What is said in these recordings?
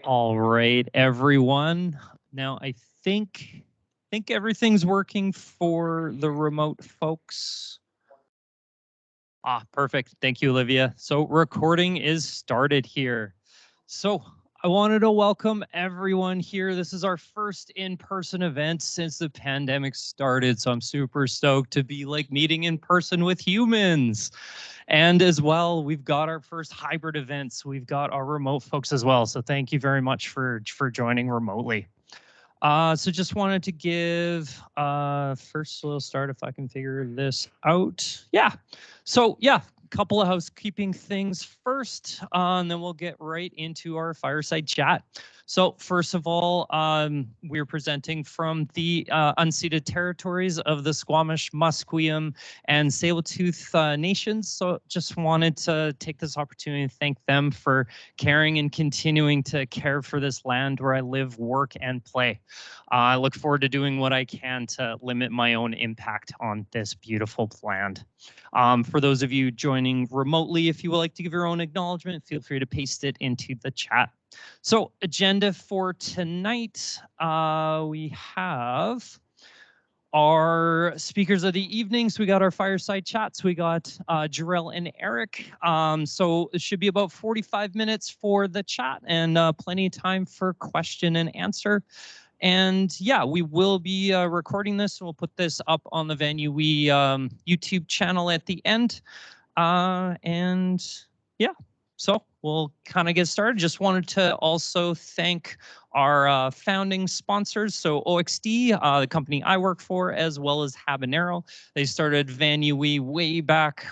All right, everyone. Now I think everything's working for the remote folks. Perfect. Thank you, Olivia. So recording is started here. So I wanted to welcome everyone here. This is our first in-person event since the pandemic started. So I'm super stoked to be meeting in person with humans. And as well, we've got our first hybrid events. We've got our remote folks as well. So thank you very much for joining remotely. So just wanted to give first we'll start if I can figure this out. Yeah. So yeah, couple of housekeeping things first, and then we'll get right into our fireside chat. So first of all, we're presenting from the unceded territories of the Squamish, Musqueam, and Tsleil-Waututh nations. So just wanted to take this opportunity to thank them for caring and continuing to care for this land where I live, work, and play. I look forward to doing what I can to limit my own impact on this beautiful land. For those of you joining remotely, if you would like to give your own acknowledgement, feel free to paste it into the chat. So agenda for tonight, we have our speakers of the evening. So we got our fireside chats. We got Jarell and Eric. So it should be about 45 minutes for the chat and plenty of time for question and answer. And yeah, we will be recording this. We'll put this up on the Venue YouTube channel at the end. And yeah, so we'll kind of get started. Just wanted to also thank our founding sponsors. So OXD, the company I work for, as well as Habanero. They started Venue way back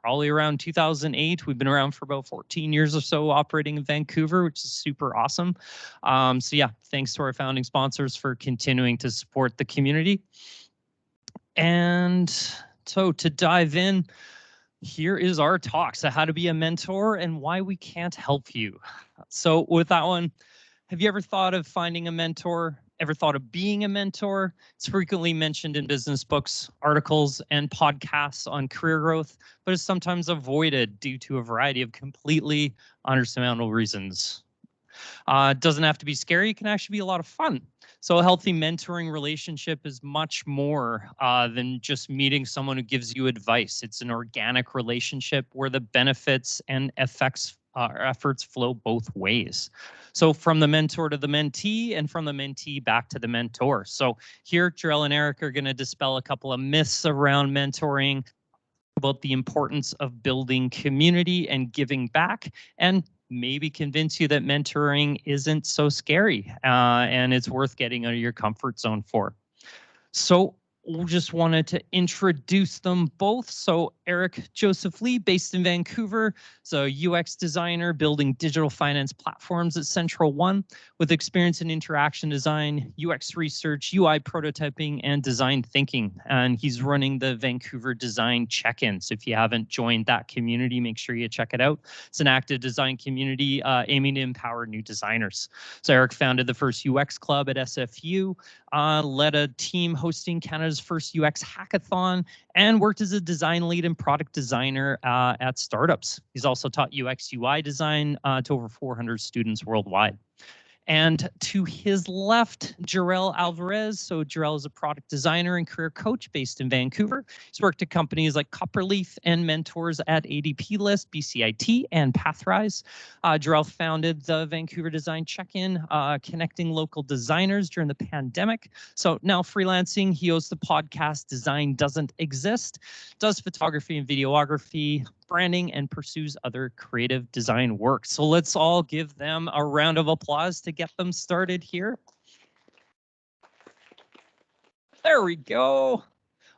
probably around 2008. We've been around for about 14 years or so operating in Vancouver, which is super awesome. So yeah, thanks to our founding sponsors for continuing to support the community. And so to dive in, here is our talk. So how to be a mentor and why we can't help you. So with that one, have you ever thought of finding a mentor? Ever thought of being a mentor? It's frequently mentioned in business books, articles, and podcasts on career growth, but is sometimes avoided due to a variety of completely unsurmountable reasons. It doesn't have to be scary. It can actually be a lot of fun. So a healthy mentoring relationship is much more than just meeting someone who gives you advice. It's an organic relationship where the benefits and efforts flow both ways. So from the mentor to the mentee, and from the mentee back to the mentor. So here, Jarell and Eric are going to dispel a couple of myths around mentoring, about the importance of building community and giving back, and maybe convince you that mentoring isn't so scary and it's worth getting out of your comfort zone for. So we just wanted to introduce them both. So Eric Joseph Lee, based in Vancouver, so UX designer building digital finance platforms at Central One with experience in interaction design, UX research, UI prototyping, and design thinking. And he's running the Vancouver Design Check In. So if you haven't joined that community, make sure you check it out. It's an active design community aiming to empower new designers. So Eric founded the first UX club at SFU, led a team hosting Canada's first UX hackathon, and worked as a design lead and product designer at startups. He's also taught UX UI design to over 400 students worldwide. And to his left, Jarell Alvarez. So Jarell is a product designer and career coach based in Vancouver. He's worked at companies like Copperleaf and mentors at ADPList, BCIT, and Pathrise. Jarell founded the Vancouver Design Check In, connecting local designers during the pandemic. So now freelancing, he hosts the podcast Design Doesn't Exist, does photography and videography, branding, and pursues other creative design work. So let's all give them a round of applause to get them started here. There we go.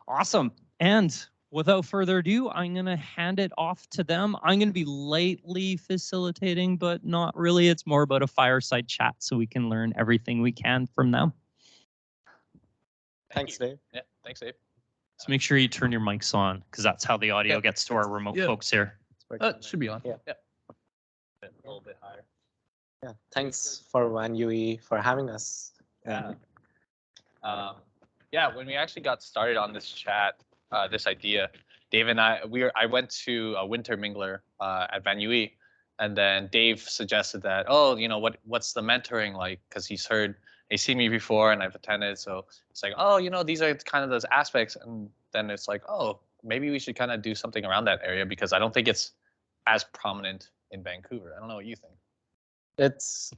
Awesome. And without further ado, I'm going to hand it off to them. I'm going to be lightly facilitating, but not really. It's more about a fireside chat so we can learn everything we can from them. Thanks, Dave. Yeah, thanks, Dave. So make sure you turn your mics on because that's how the audio gets to our remote folks here. Should be on. Yeah. A little bit higher. Yeah, thanks for One UE for having us. Yeah. Um, yeah, when we actually got started on this chat, this idea, Dave and I went to a winter mingler at Van UE, and then Dave suggested that, oh, what's the mentoring like? Because he's seen me before and I've attended, so it's like, oh, these are kind of those aspects, and then it's like, oh, maybe we should kind of do something around that area because I don't think it's as prominent in Vancouver. I don't know what you think. It's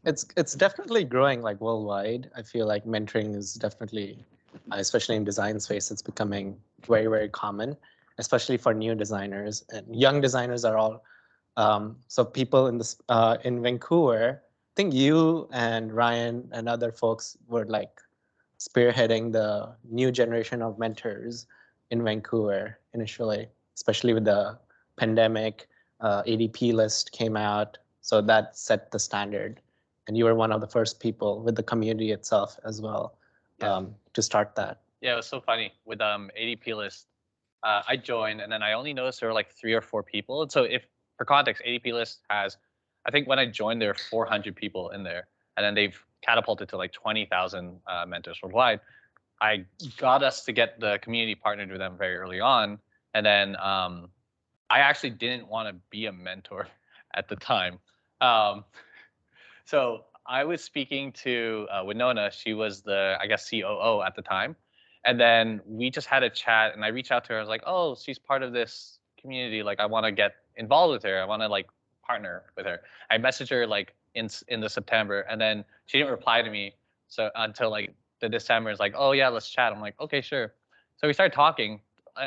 definitely growing like worldwide. I feel like mentoring is definitely, especially in design space, it's becoming very, very common, especially for new designers and young designers are all. So people in Vancouver, I think you and Ryan and other folks were like spearheading the new generation of mentors in Vancouver initially, especially with the pandemic. ADPList came out, so that set the standard. And you were one of the first people with the community itself as well to start that. Yeah, it was so funny with ADPList. I joined, and then I only noticed there were like 3 or 4 people. And so, if for context, ADPList has, I think when I joined, there were 400 people in there, and then they've catapulted to like 20,000 mentors worldwide. I got us to get the community partnered with them very early on, and then I actually didn't want to be a mentor at the time. Um, so I was speaking to Winona. She was the, I guess, COO at the time. And then we just had a chat, and I reached out to her. I was like, oh, she's part of this community. Like, I want to get involved with her. I want to like partner with her. I messaged her like in the September, and then she didn't reply to me. So until like the December, it's like, oh yeah, let's chat. I'm like, okay, sure. So we started talking,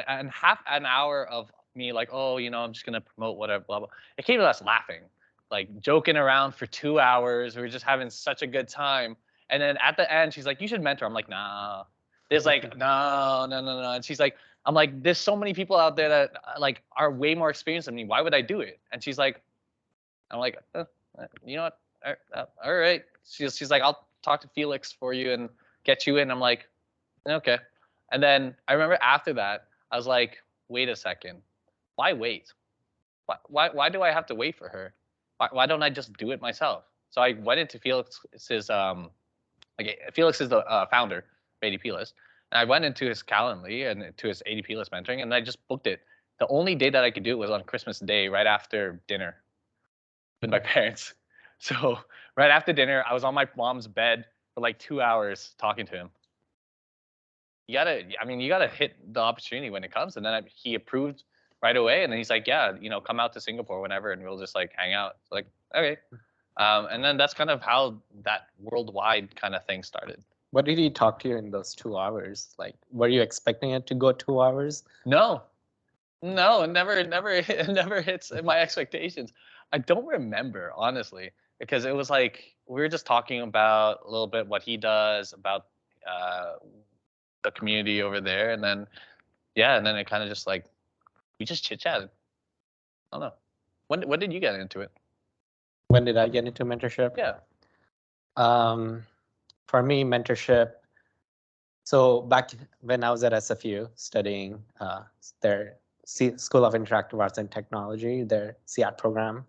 and half an hour of me like, oh, I'm just gonna promote whatever, blah blah. It came to us laughing, like joking around for 2 hours. We were just having such a good time. And then at the end, she's like, you should mentor. I'm like, nah. There's like, no, no, no, no. And she's like, I'm like, there's so many people out there that like are way more experienced than me. Why would I do it? And she's like, I'm like, you know what? All right. She's like, I'll talk to Felix for you and get you in. I'm like, okay. And then I remember after that, I was like, wait a second. Why wait? Why do I have to wait for her? Why don't I just do it myself? So I went into Felix's like Felix is the founder of ADPList, and I went into his Calendly and to his ADPList mentoring, and I just booked it. The only day that I could do it was on Christmas Day, right after dinner with my parents. So right after dinner, I was on my mom's bed for like 2 hours talking to him. You gotta hit the opportunity when it comes. And then he approved right away. And then he's like, yeah, come out to Singapore whenever, and we'll just like hang out. It's like, okay. And then that's kind of how that worldwide kind of thing started. What did he talk to you in those 2 hours? Like, were you expecting it to go 2 hours? No, it never hits my expectations. I don't remember, honestly, because it was like we were just talking about a little bit what he does, about the community over there, and then and then it kind of just like we just chit chatted. I don't know. When did you get into it? When did I get into mentorship? Yeah. For me, mentorship. So back when I was at SFU studying their School of Interactive Arts and Technology, their CAT program,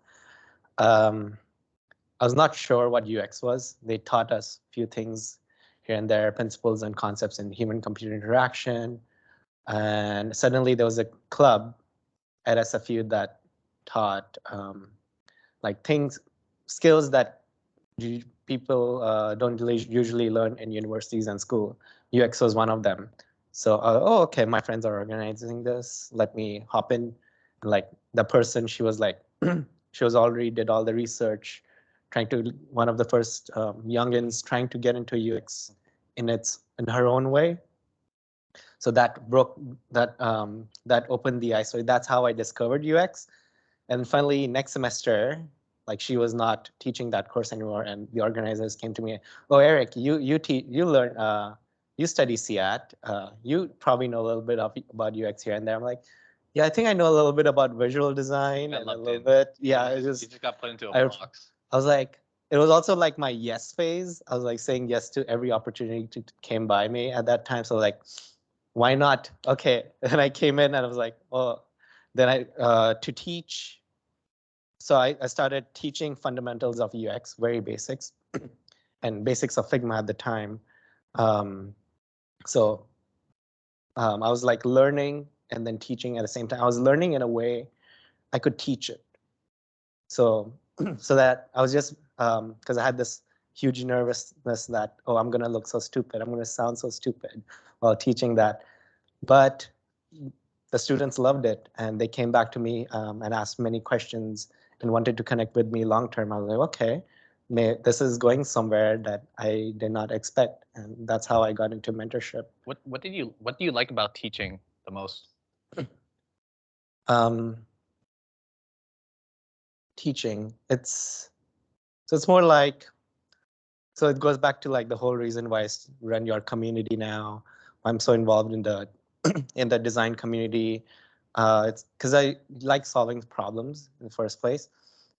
I was not sure what UX was. They taught us a few things here and there, principles and concepts in human-computer interaction. And suddenly there was a club at SFU that taught like skills that people don't usually learn in universities and school. UX was one of them. So, okay, my friends are organizing this. Let me hop in. Like the person, she was like, she was already did all the research, one of the first youngins trying to get into UX in her own way. So that opened the eyes. So that's how I discovered UX. And finally, next semester, like she was not teaching that course anymore, and the organizers came to me. Oh, Eric, you learn you study CAT. You probably know a little bit about UX here and there. I'm like, yeah, I think I know a little bit about visual design and a little bit. Yeah, you just got put into a box. I was like, it was also like my yes phase. I was like saying yes to every opportunity came by me at that time. So like, why not? Okay, and I came in and I was like, oh, then I to teach So I started teaching fundamentals of UX, very basics, and basics of Figma at the time. So I was like learning and then teaching at the same time. I was learning in a way I could teach it. So so that I was just because I had this huge nervousness that, oh, I'm gonna look so stupid. I'm gonna sound so stupid while teaching that. But the students loved it, and they came back to me and asked many questions and wanted to connect with me long term. I was like, okay, this is going somewhere that I did not expect, and that's how I got into mentorship. What do you like about teaching the most? Teaching, it's more like, so it goes back to like the whole reason why I run your community now. I'm so involved in the in the design community. It's because I like solving problems in the first place,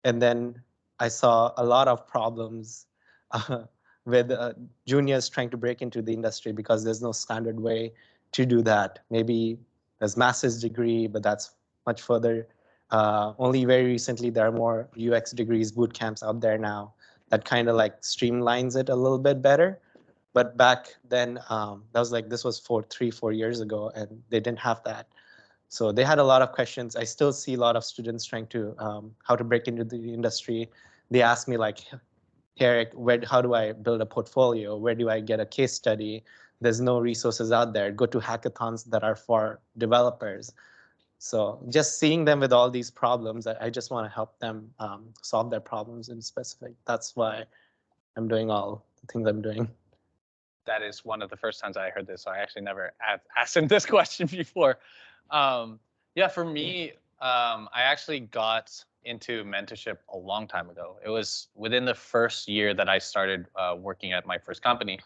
and then I saw a lot of problems with juniors trying to break into the industry because there's no standard way to do that. Maybe there's master's degree, but that's much further. Only very recently there are more UX degrees, boot camps out there now that kind of like streamlines it a little bit better. But back then, that was like, this was 3-4 years ago, and they didn't have that. So they had a lot of questions. I still see a lot of students trying to how to break into the industry. They ask me like, hey, Eric, how do I build a portfolio? Where do I get a case study? There's no resources out there. Go to hackathons that are for developers. So just seeing them with all these problems, I just want to help them solve their problems in specific. That's why I'm doing all the things I'm doing. That is one of the first times I heard this. So I actually never asked him this question before. Yeah, for me, I actually got into mentorship a long time ago. It was within the first year that I started working at my first company.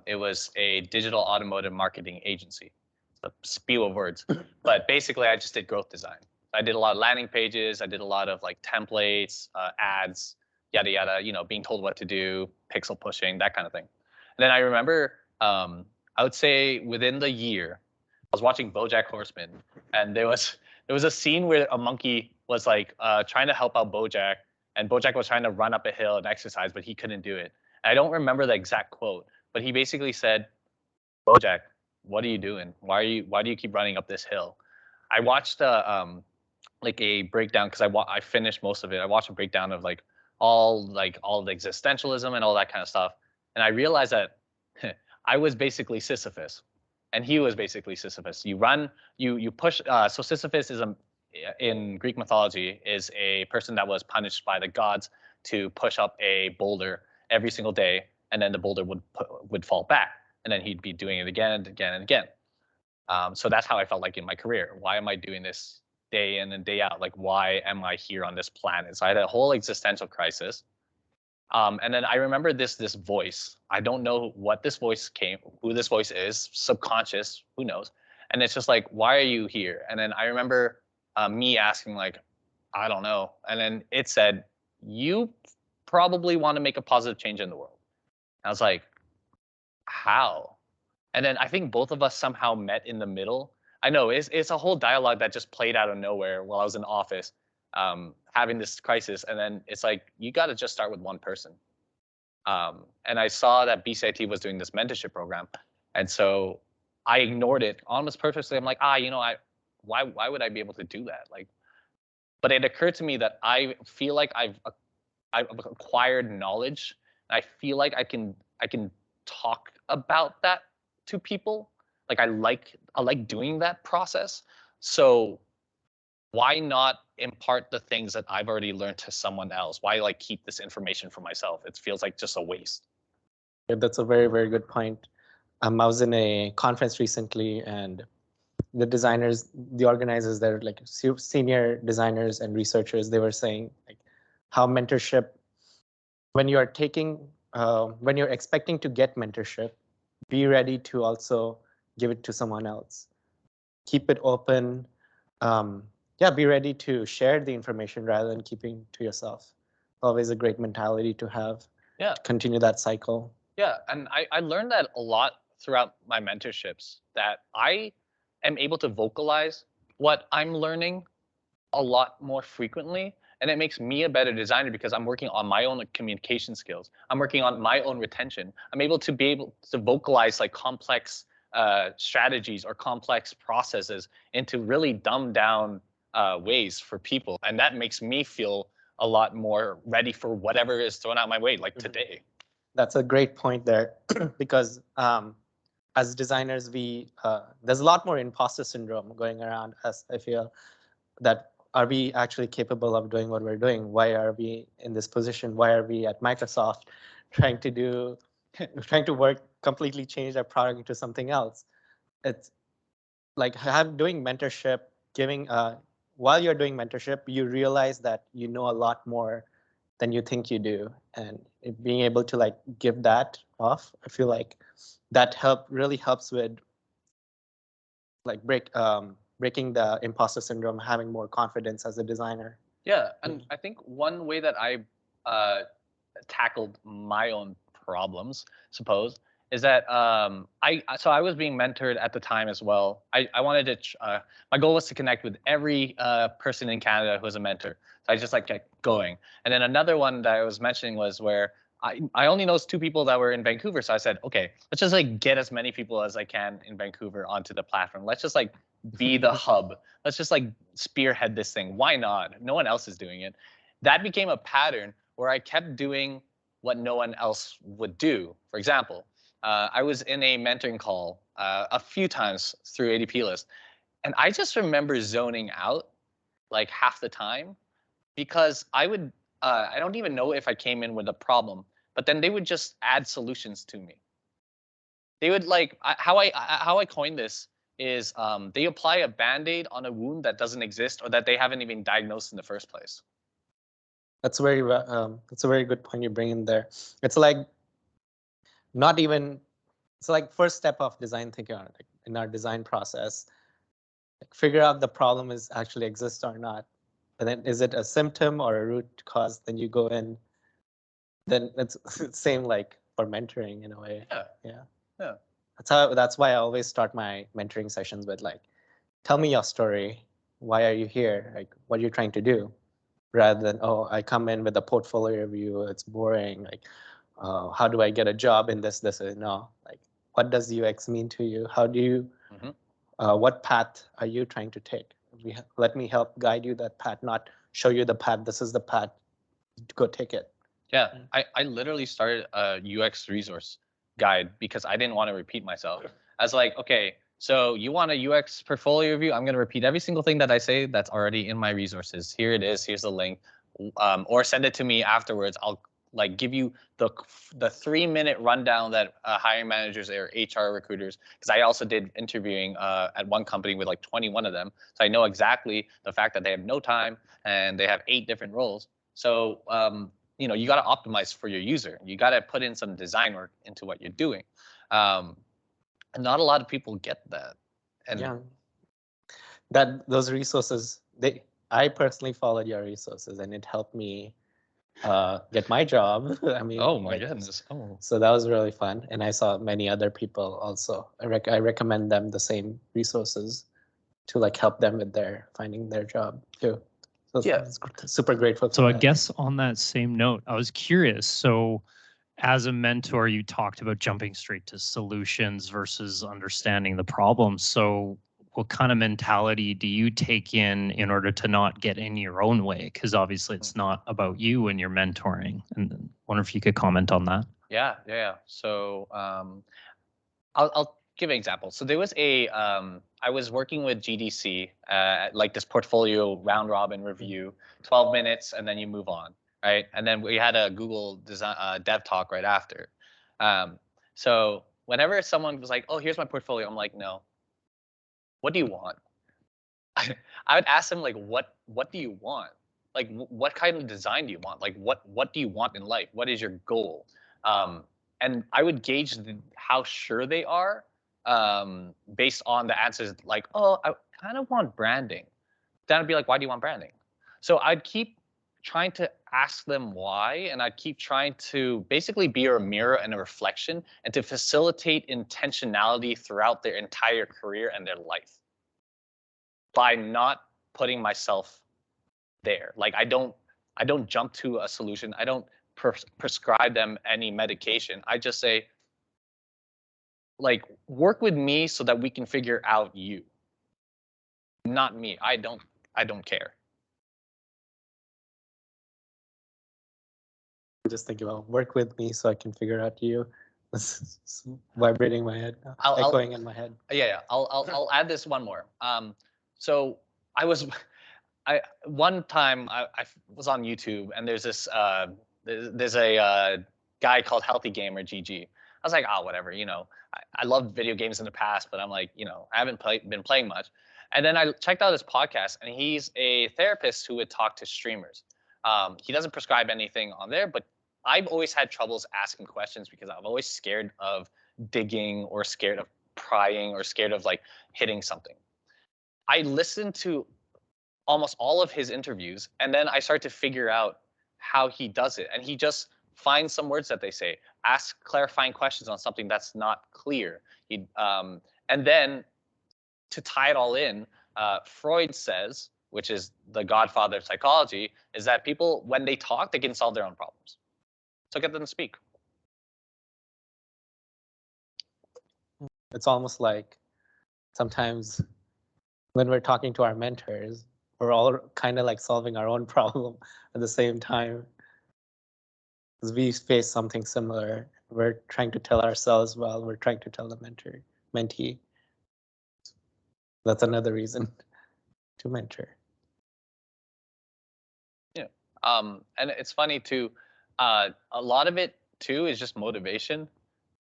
It was a digital automotive marketing agency. It's a spew of words, but basically I just did growth design. I did a lot of landing pages. I did a lot of like templates, ads, yada yada. You know, being told what to do, pixel pushing, that kind of thing. And then I remember, I would say within the year, I was watching BoJack Horseman, and there was a scene where a monkey was like trying to help out BoJack, and BoJack was trying to run up a hill and exercise, but he couldn't do it. And I don't remember the exact quote, but he basically said, "BoJack, what are you doing? Why do you keep running up this hill?" I watched like a breakdown because I finished most of it. I watched a breakdown of like all the existentialism and all that kind of stuff. And I realized that I was basically Sisyphus, and he was basically Sisyphus. You run, you push. So Sisyphus is in Greek mythology is a person that was punished by the gods to push up a boulder every single day, and then the boulder would fall back, and then he'd be doing it again and again and again. So that's how I felt like in my career. Why am I doing this day in and day out? Like, why am I here on this planet? So I had a whole existential crisis. And then I remember this voice. I don't know what this voice who this voice is, subconscious, who knows? And it's just like, why are you here? And then I remember me asking like, I don't know. And then it said, you probably want to make a positive change in the world. And I was like, how? And then I think both of us somehow met in the middle. I know it's a whole dialogue that just played out of nowhere while I was in the office. Having this crisis, and then it's like you got to just start with one person. And I saw that BCIT was doing this mentorship program, and so I ignored it almost purposely. I'm like, why would I be able to do that? Like, but it occurred to me that I feel like I've acquired knowledge, and I feel like I can talk about that to people. Like I like doing that process. So why not impart the things that I've already learned to someone else? Why like keep this information for myself? It feels like just a waste. Yeah, that's a very, very good point. I was in a conference recently, and the designers, the organizers, they're like senior designers and researchers. They were saying like how mentorship, when you're when you're expecting to get mentorship, be ready to also give it to someone else. Keep it open. Yeah, be ready to share the information rather than keeping to yourself. Always a great mentality to have. Yeah. To continue that cycle. Yeah, and I learned that a lot throughout my mentorships, that I am able to vocalize what I'm learning a lot more frequently. And it makes me a better designer because I'm working on my own communication skills. I'm working on my own retention. I'm able to vocalize like complex strategies or complex processes into really dumbed down ways for people. And that makes me feel a lot more ready for whatever is thrown out my way, like today. That's a great point there, because as designers, there's a lot more imposter syndrome going around us. I feel that, are we actually capable of doing what we're doing? Why are we in this position? Why are we at Microsoft trying to work, completely change our product into something else? It's like doing mentorship, while you're doing mentorship, you realize that you know a lot more than you think you do. And being able to like give that off, I feel like that really helps with like breaking the imposter syndrome, having more confidence as a designer. Yeah, and I think one way that I tackled my own problems, suppose, is that I was being mentored at the time as well. I wanted to my goal was to connect with every person in Canada who was a mentor. So I just like kept going. And then another one that I was mentioning was where I only know 2 people that were in Vancouver. So I said, okay, let's just like get as many people as I can in Vancouver onto the platform. Let's just like be the hub. Let's just like spearhead this thing. Why not? No one else is doing it. That became a pattern where I kept doing what no one else would do. For example, I was in a mentoring call a few times through ADPList, and I just remember zoning out like half the time because I don't even know if I came in with a problem, but then they would just add solutions to me. They would like, how I coined this is they apply a Band-Aid on a wound that doesn't exist or that they haven't even diagnosed in the first place. That's a very good point you bring in there. It's like it's like first step of design thinking like in our design process, like figure out the problem is actually exists or not. And then is it a symptom or a root cause? Then you go in. Then it's same like for mentoring in a way. Yeah. That's why I always start my mentoring sessions with like, tell me your story. Why are you here? Like, what are you trying to do? Rather than, oh, I come in with a portfolio review. It's boring. Like, how do I get a job in this? No. Like, what does UX mean to you? How do you? What path are you trying to take? Let me help guide you that path, not show you the path. This is the path. Go take it. Yeah, I literally started a UX resource guide because I didn't want to repeat myself. I was like, okay, so you want a UX portfolio review? I'm going to repeat every single thing that I say that's already in my resources. Here it is. Here's the link. Or send it to me afterwards. I'll like give you the 3-minute rundown that hiring managers or HR recruiters, because I also did interviewing at one company with like 21 of them. So I know exactly the fact that they have no time and they have 8 different roles. So you know, you got to optimize for your user. You got to put in some design work into what you're doing. And not a lot of people get that. And yeah, those resources, I personally followed your resources and it helped me get my job. I mean, oh my goodness. Oh. So that was really fun. And I saw many other people also. I recommend them the same resources to like help them with finding their job too. So yeah, super grateful for So that. I guess on that same note, I was curious. So as a mentor, you talked about jumping straight to solutions versus understanding the problem. So what kind of mentality do you take in order to not get in your own way? Because obviously it's not about you when you're mentoring. And I wonder if you could comment on that. Yeah. So I'll give an example. So there was I was working with GDC, like this portfolio round robin review, 12 minutes, and then you move on, right? And then we had a Google design dev talk right after. So whenever someone was like, "Oh, here's my portfolio," I'm like, "No. What do you want?" I would ask them like, "What do you want? Like, what kind of design do you want? Like, what do you want in life? What is your goal?" And I would gauge how sure they are based on the answers like, oh, I kind of want branding. Then I'd be like, why do you want branding? So I'd keep trying to ask them why, and I'd keep trying to basically be a mirror and a reflection and to facilitate intentionality throughout their entire career and their life by not putting myself there. Like I don't I don't jump to a solution. I don't prescribe them any medication. I just say, like, work with me so that we can figure out you, not me. I don't care. Just think about work with me so I can figure out you. This is vibrating my head, echoing in my head. Yeah. I'll add this one more. So one time I was on YouTube, and there's this there's a guy called Healthy Gamer GG. I was like, oh, whatever, I loved video games in the past, but I'm like, I haven't been playing much. And then I checked out his podcast, and he's a therapist who would talk to streamers. He doesn't prescribe anything on there, but I've always had troubles asking questions because I'm always scared of digging, or scared of prying, or scared of like hitting something. I listened to almost all of his interviews, and then I start to figure out how he does it. And he just finds some words that they say, ask clarifying questions on something that's not clear. And then to tie it all in, Freud says, which is the godfather of psychology, is that people, when they talk, they can solve their own problems. So get them to speak. It's almost like sometimes when we're talking to our mentors, we're all kind of like solving our own problem at the same time. Because we face something similar. We're trying to tell ourselves, well, we're trying to tell the mentee. That's another reason to mentor. Yeah. And it's funny too, a lot of it too is just motivation,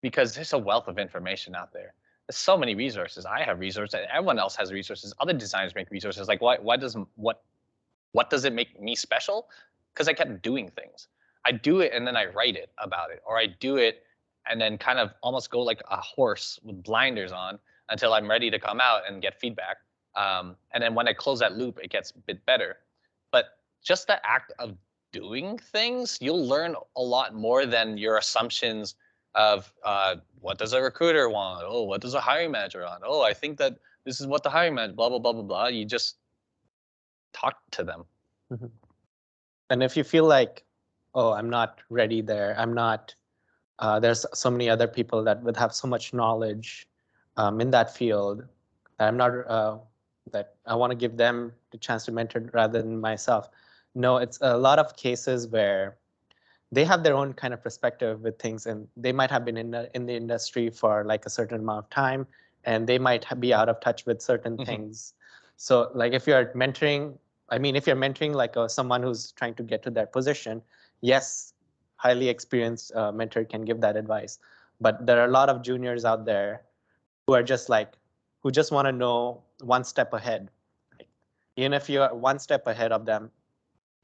because there's a wealth of information out there. There's so many resources. I have resources. Everyone else has resources. Other designers make resources. Like, what does it make me special? Because I kept doing things. I do it and then I write it about it, or I do it and then kind of almost go like a horse with blinders on until I'm ready to come out and get feedback. And then when I close that loop, it gets a bit better. But just the act of doing things, you'll learn a lot more than your assumptions of what does a recruiter want? Oh, what does a hiring manager want? Oh, I think that this is what the hiring manager, blah, blah, blah, blah, blah. You just talk to them. Mm-hmm. And if you feel like, oh, I'm not ready there, I'm not, there's so many other people that would have so much knowledge in that field, that I'm not, that I want to give them the chance to mentor rather than myself. No, it's a lot of cases where they have their own kind of perspective with things, and they might have been in the industry for like a certain amount of time, and they might be out of touch with certain things. So like if you're mentoring, if you're mentoring like someone who's trying to get to that position, yes, highly experienced mentor can give that advice. But there are a lot of juniors out there who are just like, who just want to know one step ahead. Even if you're one step ahead of them,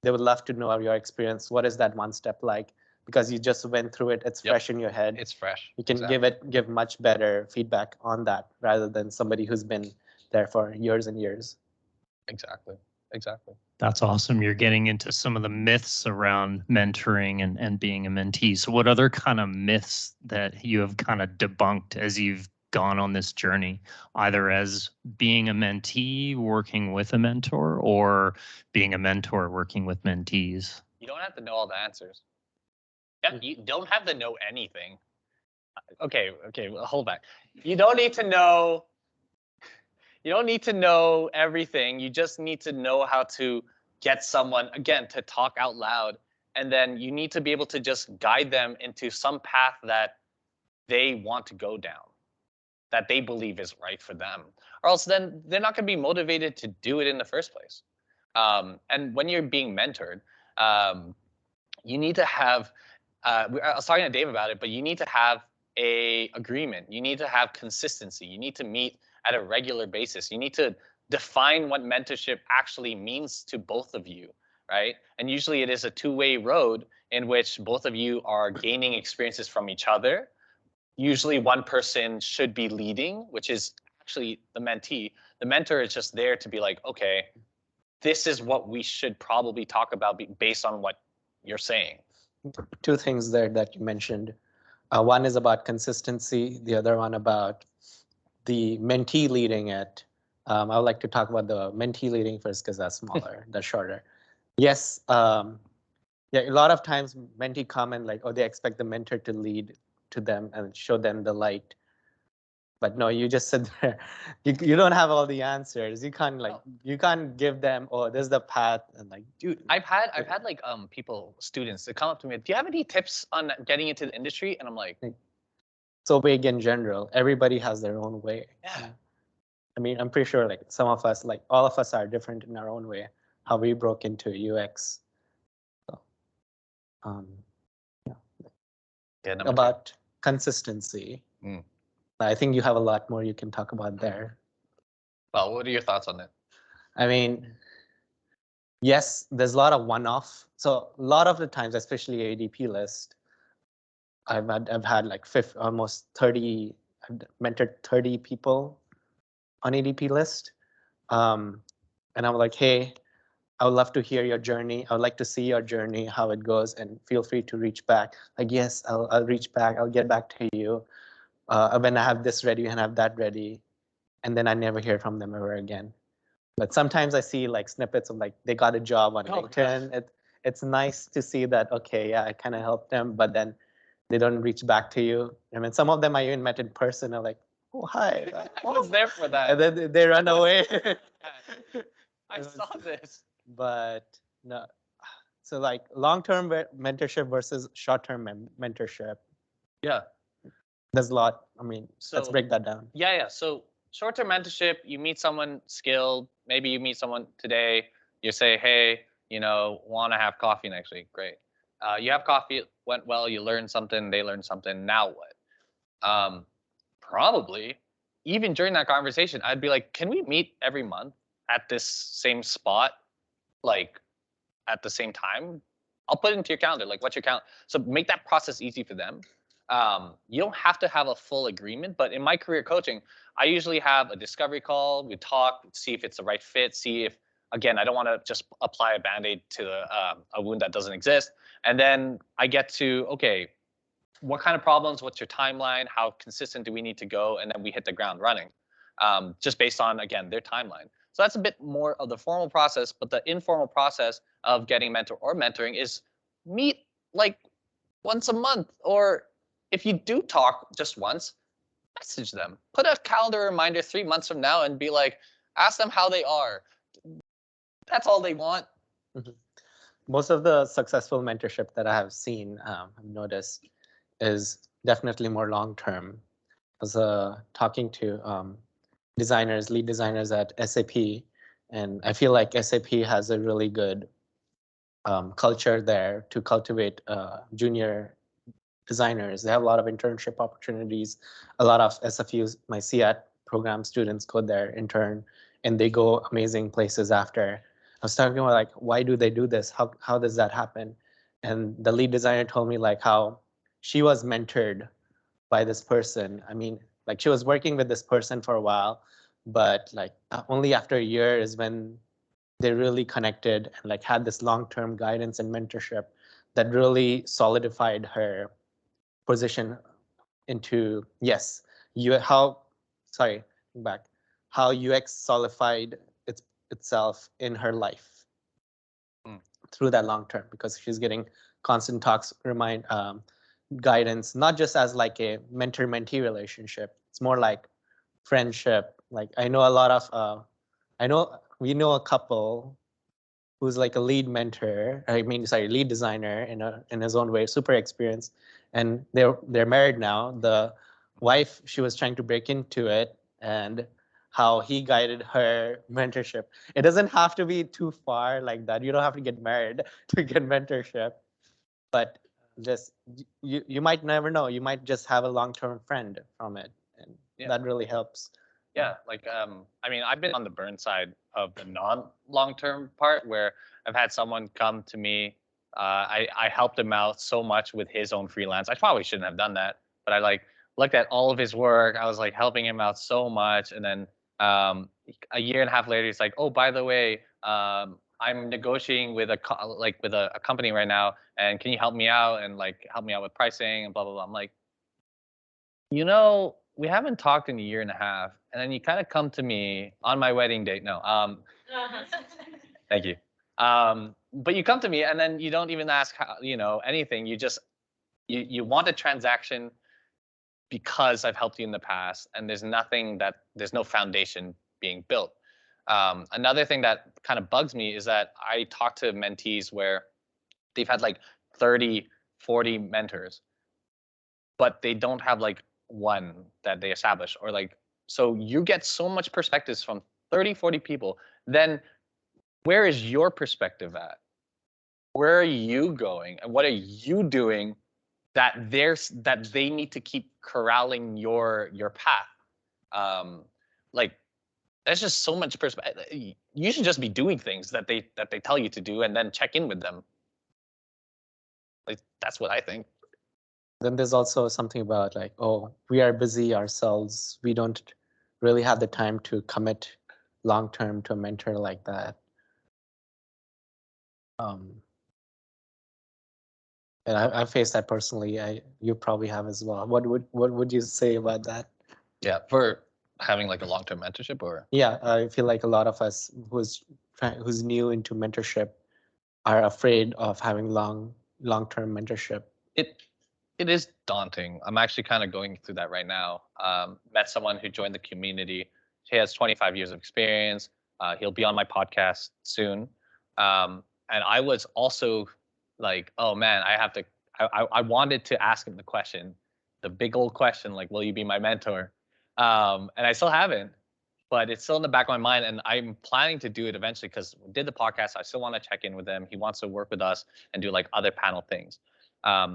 they would love to know your experience. What is that one step like? Because you just went through it. It's fresh in your head. It's fresh. You can give much better feedback on that rather than somebody who's been there for years and years. Exactly. That's awesome. You're getting into some of the myths around mentoring and being a mentee. So what other kind of myths that you have kind of debunked as you've gone on this journey, either as being a mentee working with a mentor, or being a mentor working with mentees? You don't have to know all the answers. You don't have to know anything. Okay, well, hold back. You don't need to know everything. You just need to know how to get someone, again, to talk out loud. And then you need to be able to just guide them into some path that they want to go down, that they believe is right for them. Or else then they're not going to be motivated to do it in the first place. And when you're being mentored, you need to have, I was talking to Dave about it, but you need to have a agreement. You need to have consistency. You need to meet at a regular basis. You need to define what mentorship actually means to both of you, right? And usually it is a two-way road in which both of you are gaining experiences from each other. Usually one person should be leading, which is actually the mentee. The mentor is just there to be like, okay, this is what we should probably talk about based on what you're saying. Two things there that you mentioned. One is about consistency. The other one about the mentee leading it. I would like to talk about the mentee leading first because that's smaller, that's shorter. Yes, Yeah, a lot of times mentee comment like, oh, they expect the mentor to lead to them and show them the light. But no, you just sit there. You don't have all the answers. You can't like you can't give them, oh, this is the path, and like, dude. I've had like people, students that come up to me, do you have any tips on getting into the industry? And I'm like, So big in general. Everybody has their own way. yeah. I mean, I'm pretty sure like some of us, like all of us are different in our own way, how we broke into UX. So, yeah. Yeah, About consistency. Mm. I think you have a lot more you can talk about there. Well, what are your thoughts on it? I mean, yes, there's a lot of one-off. So a lot of the times, especially ADPList, I've had like almost 30, I've mentored 30 people on ADPList. And I'm like, hey, I would love to hear your journey. I would like to see your journey, how it goes, and feel free to reach back. Like, yes, I'll reach back. I'll get back to you when I have this ready and have that ready. And then I never hear from them ever again. But sometimes I see like snippets of like they got a job on LinkedIn. It's nice to see that, okay, yeah, I kind of helped them, but then they don't reach back to you. I mean, some of them I even met in person are like, oh, hi. I was there for that. And then they run away. I saw this. But no, so like long-term mentorship versus short-term mentorship. Yeah. There's a lot. I mean, let's So- break that down. Yeah. So short-term mentorship, you meet someone skilled. Maybe you meet someone today. You say, hey, want to have coffee next week? Great. You have coffee. It went well. You learned something. They learned something. Now what? Probably even during that conversation, I'd be like, can we meet every month at this same spot? Like at the same time? I'll put it into your calendar. Like, what's your calendar? So make that process easy for them. You don't have to have a full agreement, but in my career coaching, I usually have a discovery call. We talk, see if it's the right fit, see if, again, I don't want to just apply a Band-Aid to a wound that doesn't exist. And then I get to, okay, what kind of problems, what's your timeline, how consistent do we need to go? And then we hit the ground running, just based on, again, their timeline. So that's a bit more of the formal process, but the informal process of getting a mentor or mentoring is meet like once a month, or if you do talk just once, message them. Put a calendar reminder 3 months from now and be like, ask them how they are. That's all they want. Mm-hmm. Most of the successful mentorship that I have seen, I've noticed, is definitely more long-term. I was talking to lead designers at SAP, and I feel like SAP has a really good culture there to cultivate junior designers. They have a lot of internship opportunities. A lot of SFUs, my CAT program students go there, intern, and they go amazing places after. I was talking about like, why do they do this? How does that happen? And the lead designer told me like how she was mentored by this person. I mean, like she was working with this person for a while, but like only after a year is when they really connected and like had this long-term guidance and mentorship that really solidified her position into, yes, how UX solidified itself in her life through that long term, because she's getting constant talks, guidance, not just as like a mentor-mentee relationship. It's more like friendship. Like I know a lot of, we know a couple who's like a lead designer in his own way, super experienced, and they're married now. The wife, she was trying to break into it, and how he guided her mentorship. It doesn't have to be too far like that. You don't have to get married to get mentorship, but just you might never know. You might just have a long-term friend from it, and that really helps. Yeah, like I mean, I've been on the burn side of the non-long-term part where I've had someone come to me. I helped him out so much with his own freelance. I probably shouldn't have done that, but I like looked at all of his work. I was like helping him out so much, and then a year and a half later, he's like, "Oh, by the way, I'm negotiating with a company right now, and can you help me out and like help me out with pricing and blah blah blah." I'm like, we haven't talked in a year and a half, and then you kind of come to me on my wedding date. No, thank you. But you come to me and then you don't even ask how, anything. You just you want a transaction because I've helped you in the past, and there's no foundation being built. Another thing that kind of bugs me is that I talk to mentees where they've had like 30, 40 mentors, but they don't have like one that they establish, or like, so you get so much perspectives from 30, 40 people. Then where is your perspective at? Where are you going? And what are you doing that they need to keep corralling your path? Like, there's just so much perspective. You should just be doing things that they tell you to do, and then check in with them. Like, that's what I think. Then there's also something about like, oh, we are busy ourselves. We don't really have the time to commit long term to a mentor like that. And I faced that personally. You probably have as well. What would you say about that? Yeah, for having like a long-term mentorship, or yeah, I feel like a lot of us who's new into mentorship are afraid of having long-term mentorship. It is daunting. I'm actually kind of going through that right now. Met someone who joined the community. He has 25 years of experience. He'll be on my podcast soon. And I was also like, oh man, I wanted to ask him the question, the big old question, like, will you be my mentor? And I still haven't, but it's still in the back of my mind. And I'm planning to do it eventually, because we did the podcast. I still want to check in with him. He wants to work with us and do like other panel things.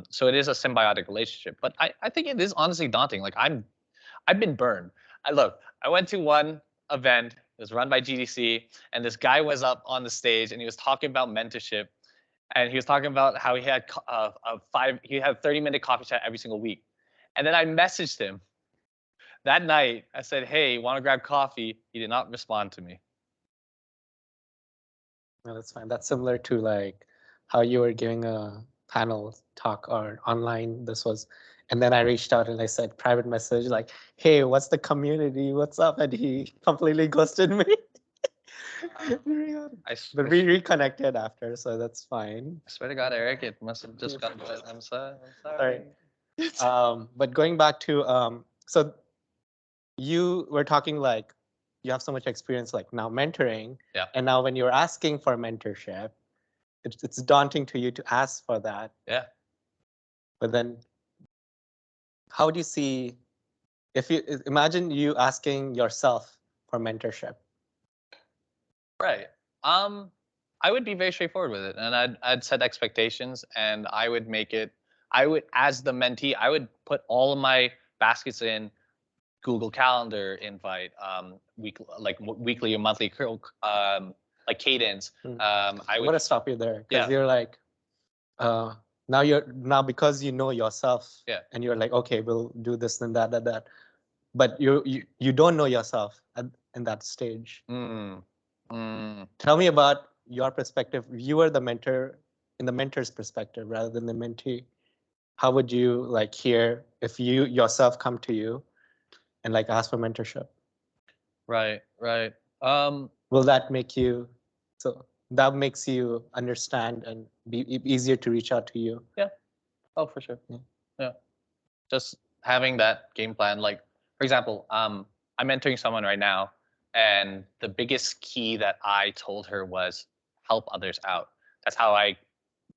So it is a symbiotic relationship, but I think it is honestly daunting. Like, I've been burned. I went to one event. It was run by GDC, and this guy was up on the stage and he was talking about mentorship, and he was talking about how he had he had 30-minute coffee chat every single week. And then I messaged him that night. I said, hey, want to grab coffee? He did not respond to me. No, that's fine. That's similar to like how you were giving a panel talk or online. And then I reached out and I said private message like, hey, what's the community? What's up? And he completely ghosted me. But we reconnected after, so that's fine. I swear to God, Eric, it must have just gotten. I'm sorry. But going back to so you were talking like you have so much experience like now mentoring. Yeah. And now when you're asking for mentorship, it's daunting to you to ask for that. Yeah. But then how do you see, if you imagine you asking yourself for mentorship? Right. I would be very straightforward with it, and I'd set expectations, and I would make it. As the mentee, I would put all of my baskets in Google Calendar invite, weekly or monthly, like cadence. I want to stop you there, because you're like, now because you know yourself, and you're like, okay, we'll do this and that, but you don't know yourself in that stage. Tell me about your perspective. You are the mentor, in the mentor's perspective rather than the mentee. How would you like hear if you yourself come to you and like ask for mentorship? Right. Will that make you, so that makes you understand and be easier to reach out to you? Yeah. Oh, for sure. Yeah. Just having that game plan. Like, for example, I'm mentoring someone right now, and the biggest key that I told her was help others out. That's how I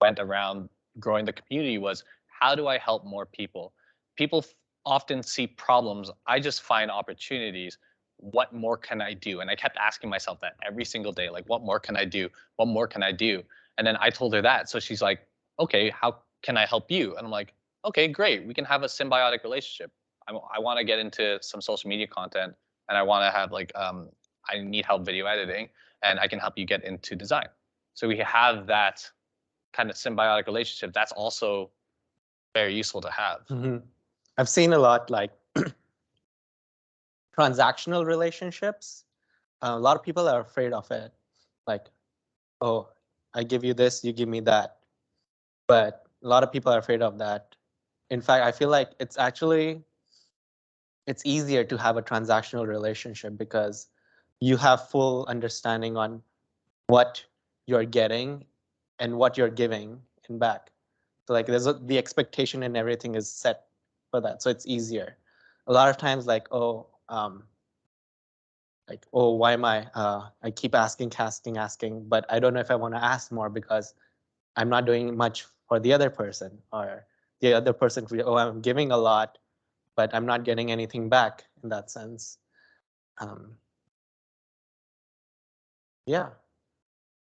went around growing the community, was how do I help more people? People often see problems. I just find opportunities. What more can I do? And I kept asking myself that every single day, like, what more can I do? What more can I do? And then I told her that. So she's like, okay, how can I help you? And I'm like, okay, great. We can have a symbiotic relationship. I want to get into some social media content, and I want to have like, I need help video editing, and I can help you get into design. So we have that kind of symbiotic relationship. That's also very useful to have. I've seen a lot like transactional relationships. A lot of people are afraid of it. Like, oh, I give you this, you give me that. But a lot of people are afraid of that. In fact, I feel like it's easier to have a transactional relationship because you have full understanding on what you're getting and what you're giving in back. So like the expectation and everything is set for that, so it's easier. A lot of times like, why am I keep asking, but I don't know if I want to ask more because I'm not doing much for the other person, or the other person, I'm giving a lot, but I'm not getting anything back in that sense. Yeah.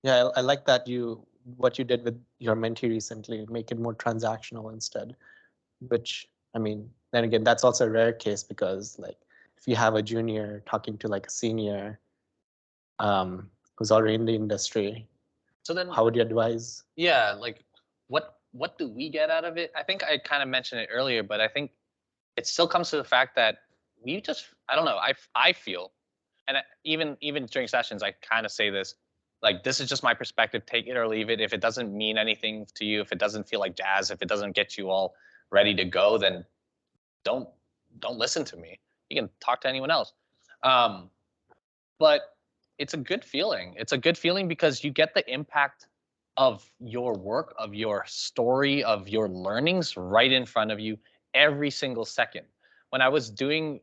Yeah, I like that what you did with your mentee recently, make it more transactional instead, which, I mean, then again, that's also a rare case because like if you have a junior talking to like a senior who's already in the industry, So then, how would you advise? yeah, like what do we get out of it? I think I kind of mentioned it earlier, but I think it still comes to the fact that we just, I don't know, I feel, and even during sessions, I kind of say this, like, this is just my perspective, take it or leave it. If it doesn't mean anything to you, if it doesn't feel like jazz, if it doesn't get you all ready to go, then don't listen to me. You can talk to anyone else. But it's a good feeling. It's a good feeling because you get the impact of your work, of your story, of your learnings right in front of you every single second. When I was doing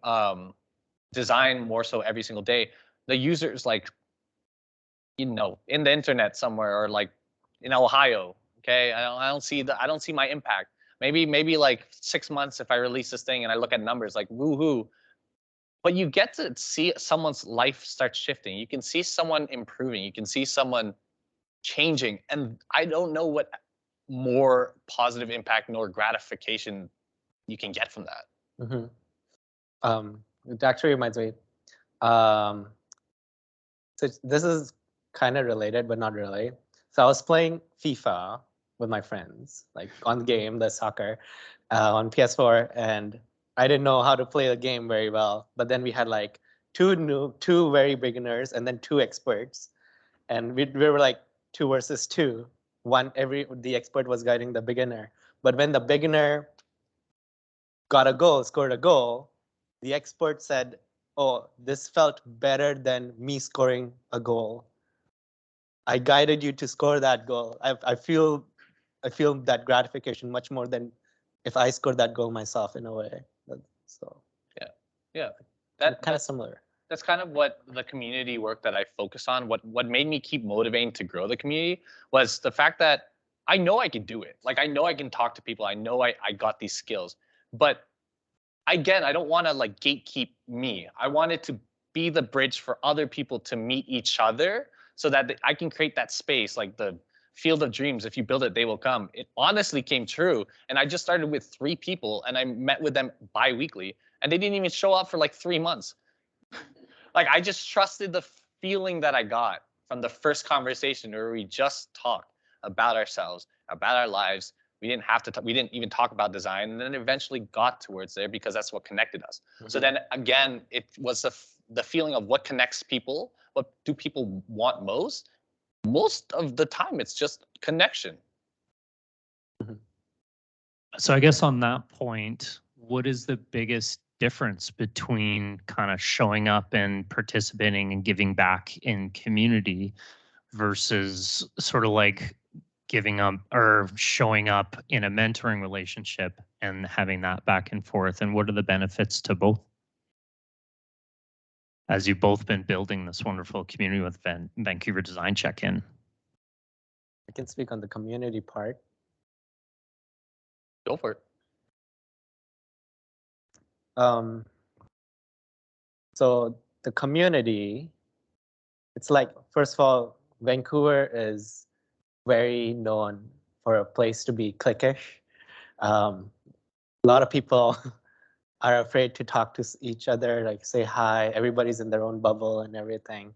design more so every single day, the users, like, in the internet somewhere, or like in Ohio, okay, I don't see my impact. Maybe like 6 months if I release this thing and I look at numbers like woohoo. But you get to see someone's life start shifting. You can see someone improving. You can see someone changing. And I don't know what more positive impact nor gratification you can get from that. It actually reminds me. So this is kind of related, but not really. So I was playing FIFA with my friends, like on the game, the soccer, on PS4, and I didn't know how to play the game very well. But then we had like two very beginners, and then two experts, and we were like 2 versus 2. The expert was guiding the beginner, but when the beginner scored a goal, the expert said, "Oh, this felt better than me scoring a goal. I guided you to score that goal. I feel that gratification much more than if I scored that goal myself in a way." So Yeah, kind of similar. that's kind of what the community work that I focus on. What made me keep motivating to grow the community was the fact that I know I can do it. Like, I know I can talk to people. I know I got these skills. But again, I don't want to like gatekeep me. I want it to be the bridge for other people to meet each other so that I can create that space, like the field of dreams. If you build it, they will come. It honestly came true. And I just started with 3 people and I met with them bi-weekly and they didn't even show up for like 3 months. Like, I just trusted the feeling that I got from the first conversation where we just talked about ourselves, about our lives. We didn't have to we didn't even talk about design, and then eventually got towards there because that's what connected us. So then again, it was the feeling of what connects people. What do people want most? Most of the time, it's just connection. So I guess on that point, what is the biggest difference between kind of showing up and participating and giving back in community versus sort of like giving up or showing up in a mentoring relationship and having that back and forth? And what are the benefits to both, as you've both been building this wonderful community with Vancouver Design Check In? I can speak on the community part. Go for it. So the community, it's like, first of all, Vancouver is very known for a place to be cliquish. A lot of people are afraid to talk to each other, like say hi. Everybody's in their own bubble and everything.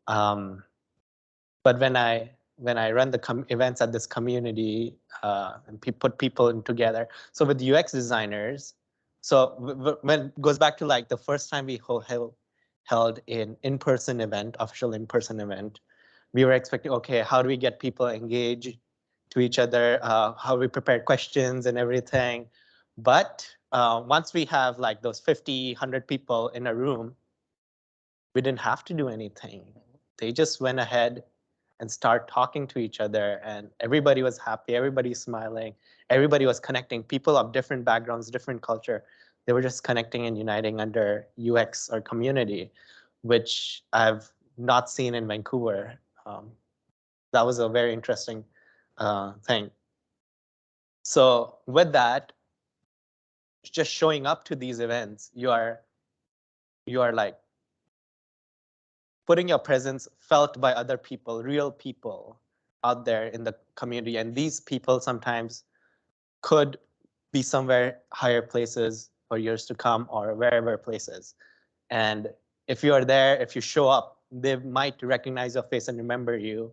But when I run the events at this community and put people in together, so with UX designers, so when it goes back to like the first time we held an in-person event, official in-person event, we were expecting, okay, how do we get people engaged to each other? How we prepare questions and everything. But once we have like those 50, 100 people in a room, we didn't have to do anything. They just went ahead and start talking to each other. And everybody was happy, everybody smiling, everybody was connecting. People of different backgrounds, different culture, they were just connecting and uniting under UX or community, which I've not seen in Vancouver. That was a very interesting thing. So with that, just showing up to these events, you are like putting your presence felt by other people, real people out there in the community. And these people sometimes could be somewhere higher places for years to come or wherever places. And if you are there, if you show up, they might recognize your face and remember you.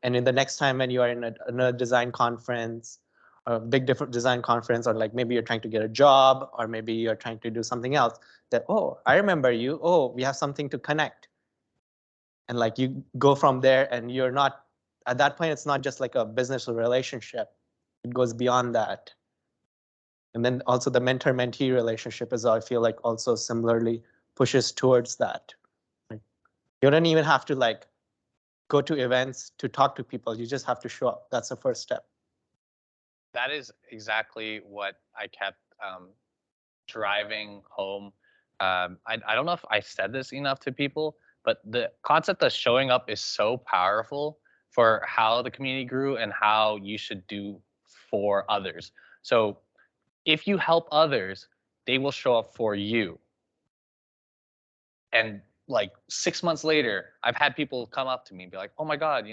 And in the next time when you are in a design conference, a big different design conference, or like maybe you're trying to get a job, or maybe you're trying to do something else, that, oh, I remember you. Oh, we have something to connect. And like you go from there, and you're not, at that point, it's not just like a business relationship. It goes beyond that. And then also the mentor-mentee relationship is, I feel like, also similarly pushes towards that. Like, you don't even have to like go to events to talk to people. You just have to show up. That's the first step. That is exactly what I kept driving home. I don't know if I said this enough to people, but the concept of showing up is so powerful for how the community grew and how you should do for others. So if you help others, they will show up for you. And like 6 months later, I've had people come up to me and be like, oh my God,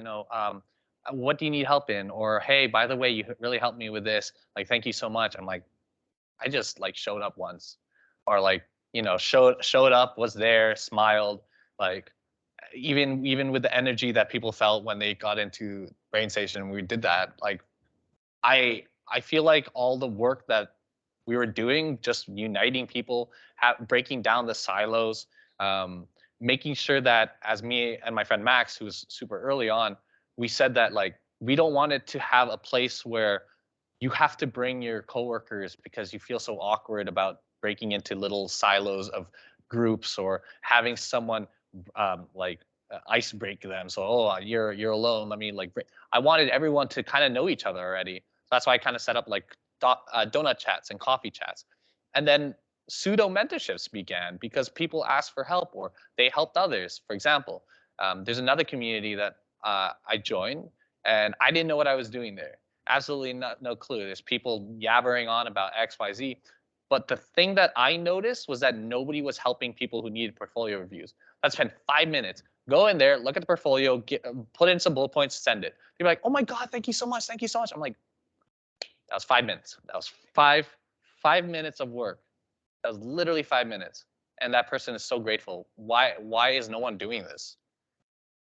what do you need help in? Or, hey, by the way, you really helped me with this. Like, thank you so much. I'm like, I just like showed up once, or like, showed up, was there, smiled. Like, even with the energy that people felt when they got into Brain Station, we did that. Like, I feel like all the work that we were doing, just uniting people, breaking down the silos, making sure that, as me and my friend Max, who was super early on, we said that like we don't want it to have a place where you have to bring your coworkers because you feel so awkward about breaking into little silos of groups, or having someone ice break them. So, oh, you're alone. Let me like break. I wanted everyone to kind of know each other already. So that's why I kind of set up like donut chats and coffee chats. And then pseudo mentorships began because people asked for help or they helped others. For example, there's another community that I joined, and I didn't know what I was doing there. Absolutely no clue. There's people yabbering on about X, Y, Z. But the thing that I noticed was that nobody was helping people who needed portfolio reviews. I'd spend 5 minutes, go in there, look at the portfolio, put in some bullet points, send it. They'd be like, oh my God, thank you so much. Thank you so much. I'm like, that was 5 minutes. That was five minutes of work. That was literally 5 minutes. And that person is so grateful. Why is no one doing this?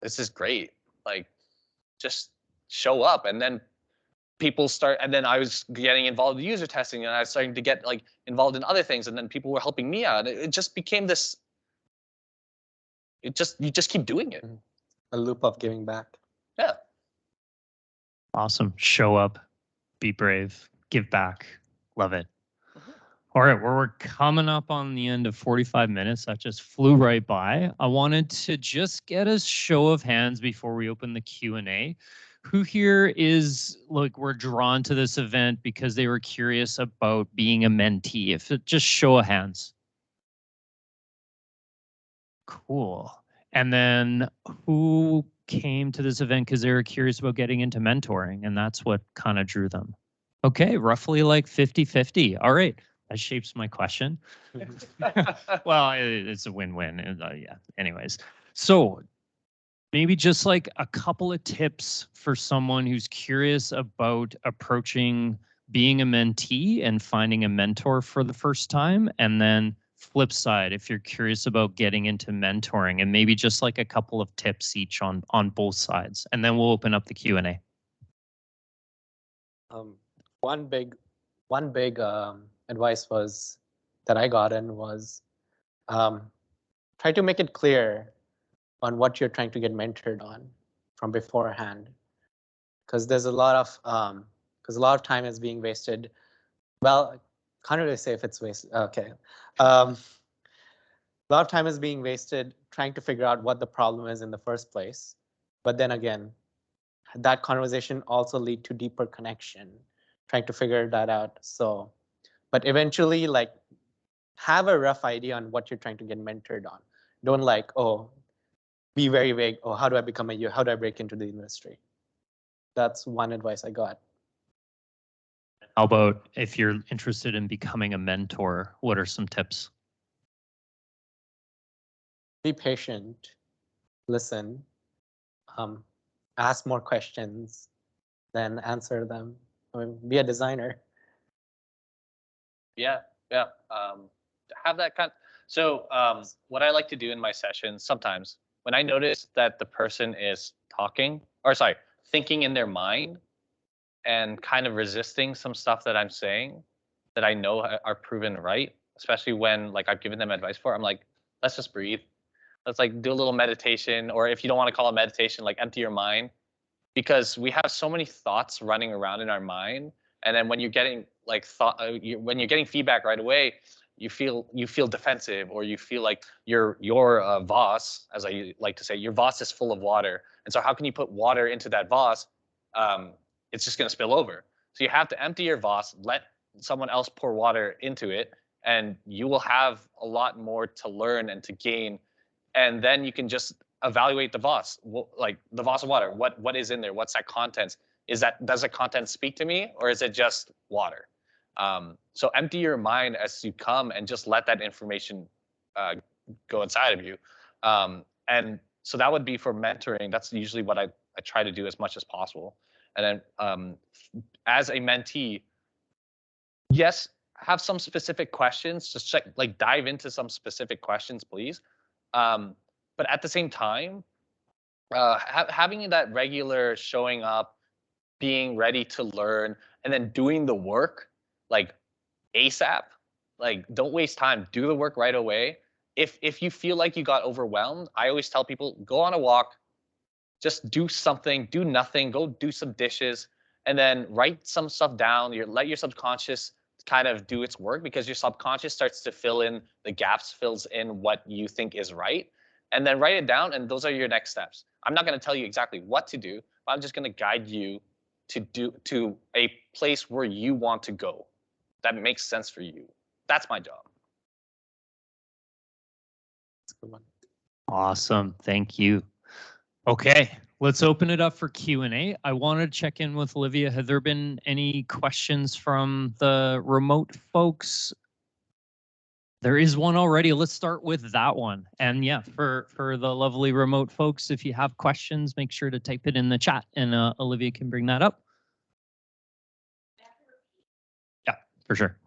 This is great. Like, just show up. And then people start, and then I was getting involved in user testing, and I was starting to get like involved in other things, and then people were helping me out. It just became this, you just keep doing it. A loop of giving back. Yeah. Awesome. Show up, be brave, give back. Love it. All right, we're coming up on the end of 45 minutes. That just flew right by. I wanted to just get a show of hands before we open the Q&A. Who here is, like, we're drawn to this event because they were curious about being a mentee? If it just show of hands. Cool. And then who came to this event because they were curious about getting into mentoring, and that's what kind of drew them? Okay, roughly like 50-50. All right. That shapes my question. Well, it's a win-win. Yeah. Anyways, so maybe just like a couple of tips for someone who's curious about approaching being a mentee and finding a mentor for the first time. And then flip side, if you're curious about getting into mentoring, and maybe just like a couple of tips each on both sides. And then we'll open up the Q&A. One big advice was that I got in was try to make it clear on what you're trying to get mentored on from beforehand, because there's a lot of time is being wasted. Well, can't really say if it's wasted. Okay, a lot of time is being wasted trying to figure out what the problem is in the first place. But then again, that conversation also lead to deeper connection, trying to figure that out. So, but eventually, like, have a rough idea on what you're trying to get mentored on. Don't like, oh, be very vague. Oh, how do I become a how do I break into the industry? That's one advice I got. How about if you're interested in becoming a mentor, what are some tips? Be patient, listen, ask more questions, then answer them. I mean, be a designer. Yeah. Have that kind. So what I like to do in my sessions sometimes when I notice that the person is talking, or sorry, thinking in their mind and kind of resisting some stuff that I'm saying that I know are proven right, especially when like I've given them advice for, I'm like, let's just breathe. Let's like do a little meditation, or if you don't want to call it meditation, like empty your mind, because we have so many thoughts running around in our mind. And then when you're getting like when you're getting feedback right away, you feel defensive, or you feel like your vase, as I like to say, your vase is full of water. And so how can you put water into that vase? It's just going to spill over. So you have to empty your vase, let someone else pour water into it, and you will have a lot more to learn and to gain. And then you can just evaluate the vase, like the vase of water. What is in there? What's that content? Does the content speak to me, or is it just water? So empty your mind as you come, and just let that information go inside of you. And so that would be for mentoring. That's usually what I try to do as much as possible. And then as a mentee, yes, have some specific questions. Just check, like dive into some specific questions, please. But at the same time, having that regular showing up, being ready to learn, and then doing the work like ASAP. Like, don't waste time. Do the work right away. If you feel like you got overwhelmed, I always tell people, go on a walk, just do something, do nothing, go do some dishes, and then write some stuff down. Let your subconscious kind of do its work, because your subconscious starts to fill in the gaps, fills in what you think is right, and then write it down. And those are your next steps. I'm not going to tell you exactly what to do, but I'm just going to guide you to a place where you want to go that makes sense for you. That's my job. That's a good one. Awesome. Thank you. Okay, let's open it up for Q&A. I want to check in with Olivia. Have there been any questions from the remote folks? There is one already. Let's start with that one. And yeah, for the lovely remote folks, if you have questions, make sure to type it in the chat, and Olivia can bring that up. Yeah, for sure.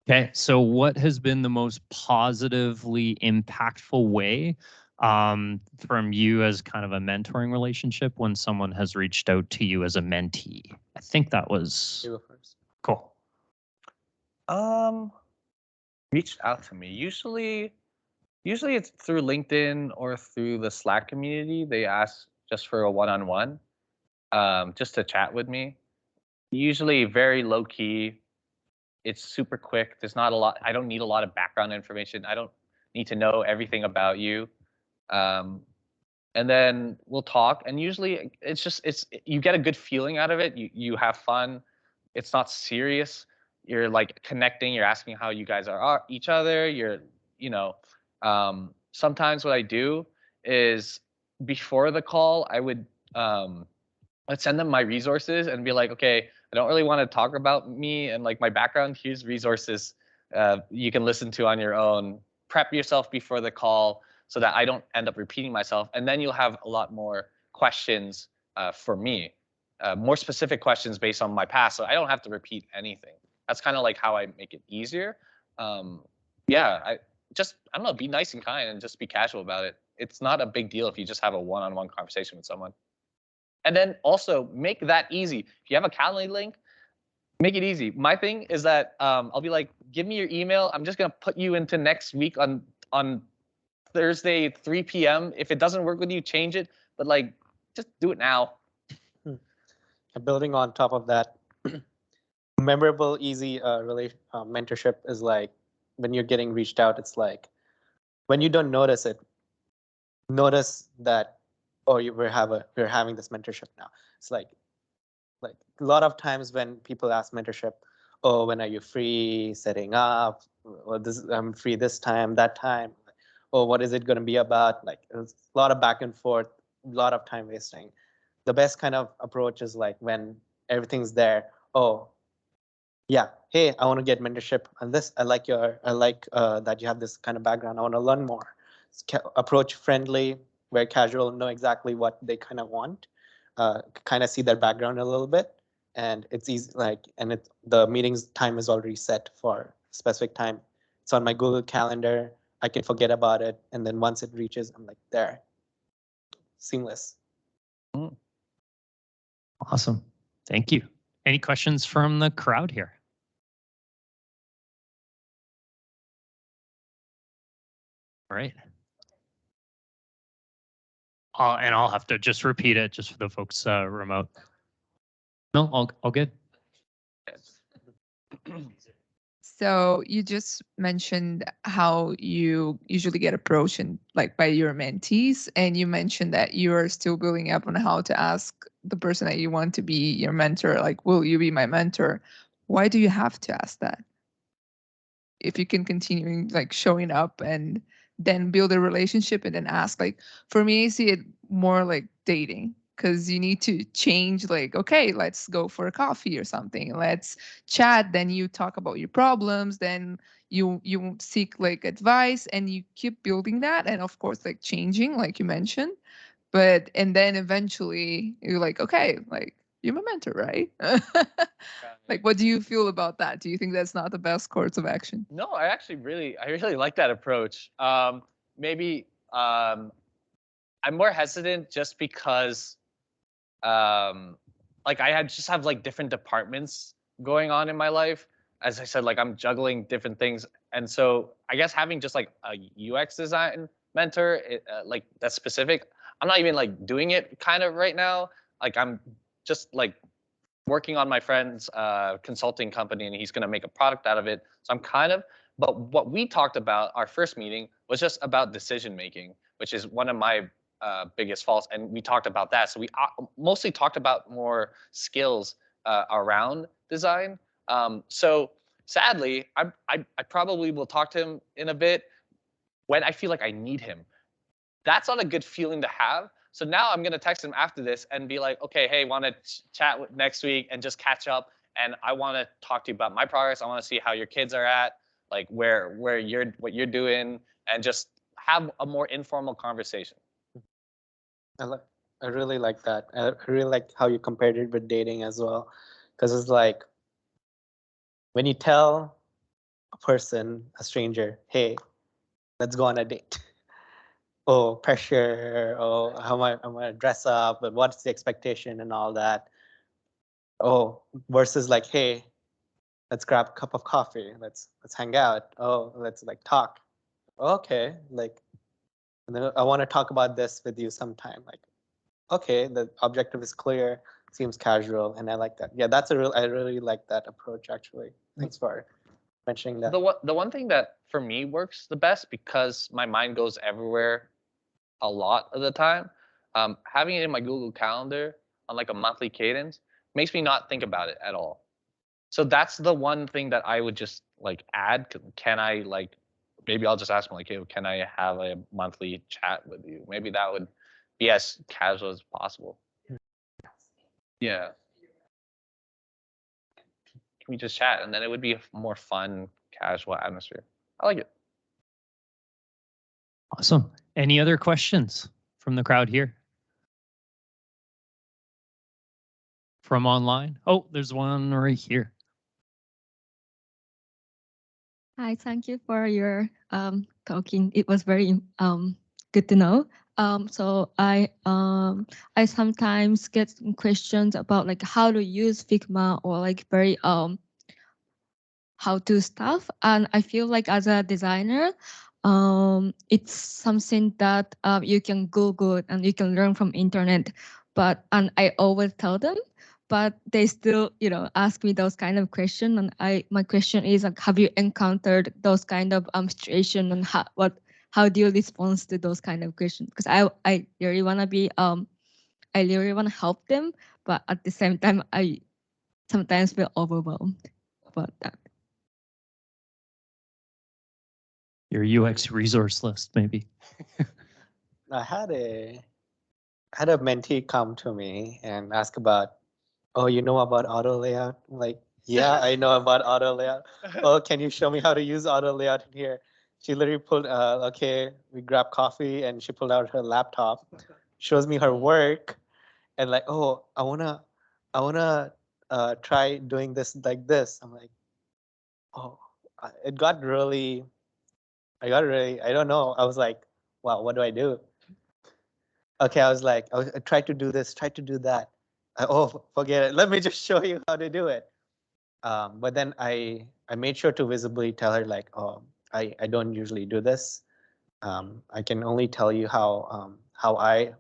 Okay, so what has been the most positively impactful way from you as kind of a mentoring relationship when someone has reached out to you as a mentee? I think that was You go first. cool. Reached out to me. Usually it's through LinkedIn or through the Slack community. They ask just for a one-on-one, just to chat with me. Usually very low key. It's super quick. There's not a lot. I don't need a lot of background information. I don't need to know everything about you. And then we'll talk. And usually it's you get a good feeling out of it. You have fun. It's not serious. You're like connecting. You're asking how you guys are each other. Sometimes what I do is before the call, I would I'd send them my resources and be like, okay, I don't really want to talk about me and like my background. Here's resources you can listen to on your own. Prep yourself before the call so that I don't end up repeating myself. And then you'll have a lot more questions for me, more specific questions based on my past. So I don't have to repeat anything. That's kind of like how I make it easier. Yeah, I don't know, be nice and kind and just be casual about it. It's not a big deal if you just have a one-on-one conversation with someone. And then also make that easy. If you have a Calendly link, make it easy. My thing is that I'll be like, give me your email. I'm just gonna put you into next week on Thursday, 3 p.m. If it doesn't work with you, change it. But like, just do it now. Building on top of that, memorable, easy mentorship is like when you're getting reached out, it's like, when you don't notice it, notice that, oh, we're having this mentorship now. It's like a lot of times when people ask mentorship, oh, when are you free, setting up, or this, I'm free this time, that time, oh, what is it going to be about? Like, it's a lot of back and forth, a lot of time wasting. The best kind of approach is like when everything's there. Oh, yeah, hey, I want to get mentorship on this. I like that you have this kind of background. I want to learn more. Approach friendly, very casual, know exactly what they kind of want, kind of see their background a little bit, and it's easy. The meeting's time is already set for specific time. It's on my Google Calendar. I can forget about it, and then once it reaches, I'm like there, seamless. Awesome, thank you. Any questions from the crowd here? All right. And I'll have to just repeat it just for the folks remote. No, all good. So you just mentioned how you usually get approached by your mentees, and you mentioned that you are still building up on how to ask the person that you want to be your mentor, like, will you be my mentor? Why do you have to ask that? If you can continue showing up and then build a relationship and then ask, for me, I see it more like dating, because you need to change, okay, let's go for a coffee or something, let's chat, then you talk about your problems, then you seek advice, and you keep building that, and of course changing, like you mentioned, and then eventually you're okay, you're my mentor, right? What do you feel about that? Do you think that's not the best course of action? No, I really like that approach. Maybe I'm more hesitant just because I just have different departments going on in my life. As I said, I'm juggling different things, and so I guess having just a UX design mentor, that's specific. I'm not even doing it kind of right now. I'm just working on my friend's consulting company, and he's going to make a product out of it. So but what we talked about, our first meeting, was just about decision making, which is one of my biggest faults. And we talked about that. So we mostly talked about more skills around design. So sadly, I probably will talk to him in a bit when I feel like I need him. That's not a good feeling to have. So now I'm going to text him after this and be like, okay, hey, want to chat next week and just catch up. And I want to talk to you about my progress. I want to see how your kids are at, what you're doing, and just have a more informal conversation. I really like that. I really like how you compared it with dating as well, because it's like when you tell a person, a stranger, hey, let's go on a date. Oh, pressure, oh, how am I gonna dress up, but what's the expectation and all that. Oh, versus hey, let's grab a cup of coffee, let's hang out. Oh, let's talk. Okay, and then I want to talk about this with you sometime. Okay, the objective is clear, seems casual, and I like that. Yeah, I really like that approach actually. Thanks for mentioning that. The one thing that for me works the best, because my mind goes everywhere a lot of the time, having it in my Google Calendar on a monthly cadence makes me not think about it at all. So that's the one thing that I would just add. Can I maybe I'll just ask him hey, can I have a monthly chat with you? Maybe that would be as casual as possible. Yeah. Can we just chat? And then it would be a more fun, casual atmosphere. I like it. Awesome. Any other questions from the crowd here? From online? Oh, there's one right here. Hi, thank you for your talking. It was very good to know. So I sometimes get some questions about how to use Figma, or very how-to stuff, and I feel as a designer, it's something that you can Google and you can learn from internet. And I always tell them, but they still ask me those kind of questions, and my question is have you encountered those kind of situation, and how do you respond to those kind of questions? Because I really want to be I really want to help them, but at the same time I sometimes feel overwhelmed about that. Your UX resource list, maybe. I had a mentee come to me and ask about, oh, you know about auto layout? I'm like, yeah, I know about auto layout. Oh, can you show me how to use auto layout in here? She literally pulled, okay, we grabbed coffee and she pulled out her laptop, shows me her work, and like, oh, I wanna try doing this like this. I'm like, oh, it got really, I don't know. I was like, wow, what do I do? Okay, I was like, I tried to do this, try to do that. Oh, forget it. Let me just show you how to do it. But then I made sure to visibly tell her like, oh, I don't usually do this. I can only tell you how I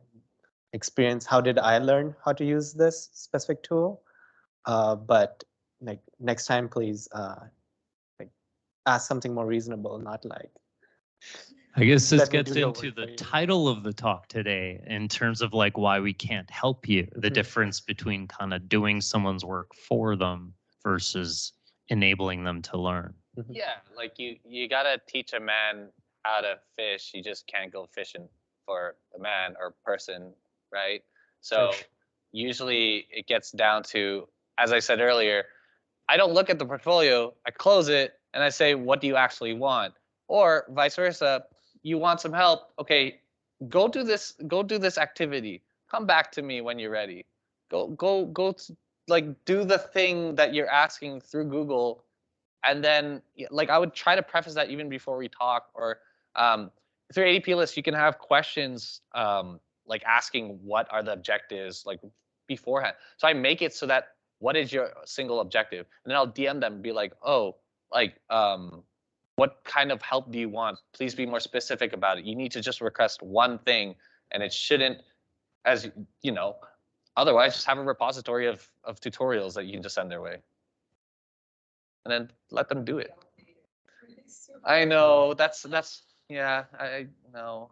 experience, how did I learn how to use this specific tool. But like next time, please like ask something more reasonable, not like. I guess this Let me gets do your into work the for you. title of the talk today in terms of like why we can't help you, the Mhm. difference between kind of doing someone's work for them versus enabling them to learn. Yeah, like you gotta teach a man how to fish. You just can't go fishing for the man or person, right? So Sure. usually it gets down to, as I said earlier, I don't look at the portfolio, I close it, and I say, what do you actually want? Or vice versa, you want some help, okay, go do this activity. Come back to me when you're ready. Like do the thing that you're asking through Google. And then like I would try to preface that even before we talk, or through ADPList, you can have questions like asking what are the objectives like beforehand. So I make it so that what is your single objective? And then I'll DM them and be like, oh, like what kind of help do you want? Please be more specific about it. You need to just request one thing, and it shouldn't, as you know, otherwise just have a repository of tutorials that you can just send their way. And then let them do it. I know that's yeah. I no.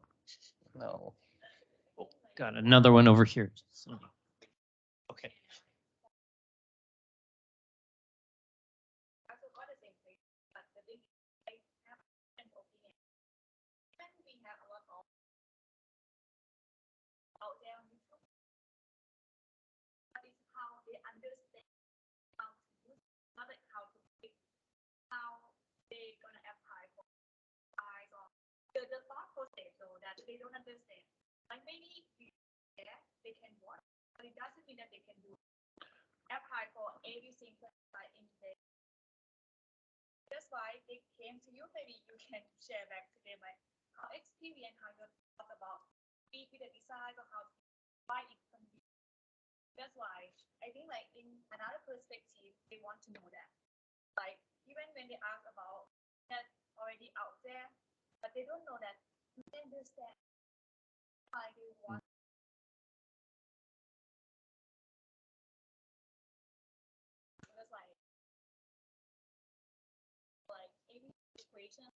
Got another one over here. Okay. They don't understand. Like maybe they can watch, but it doesn't mean that they can do apply for every single site in there. That's why they came to you. Maybe you can share back to them like how experience, how you talk about be with the design or how why it can be. That's why I think like in another perspective, they want to know that. Like even when they ask about that already out there, but they don't know that you understand why they want. That's like any situation.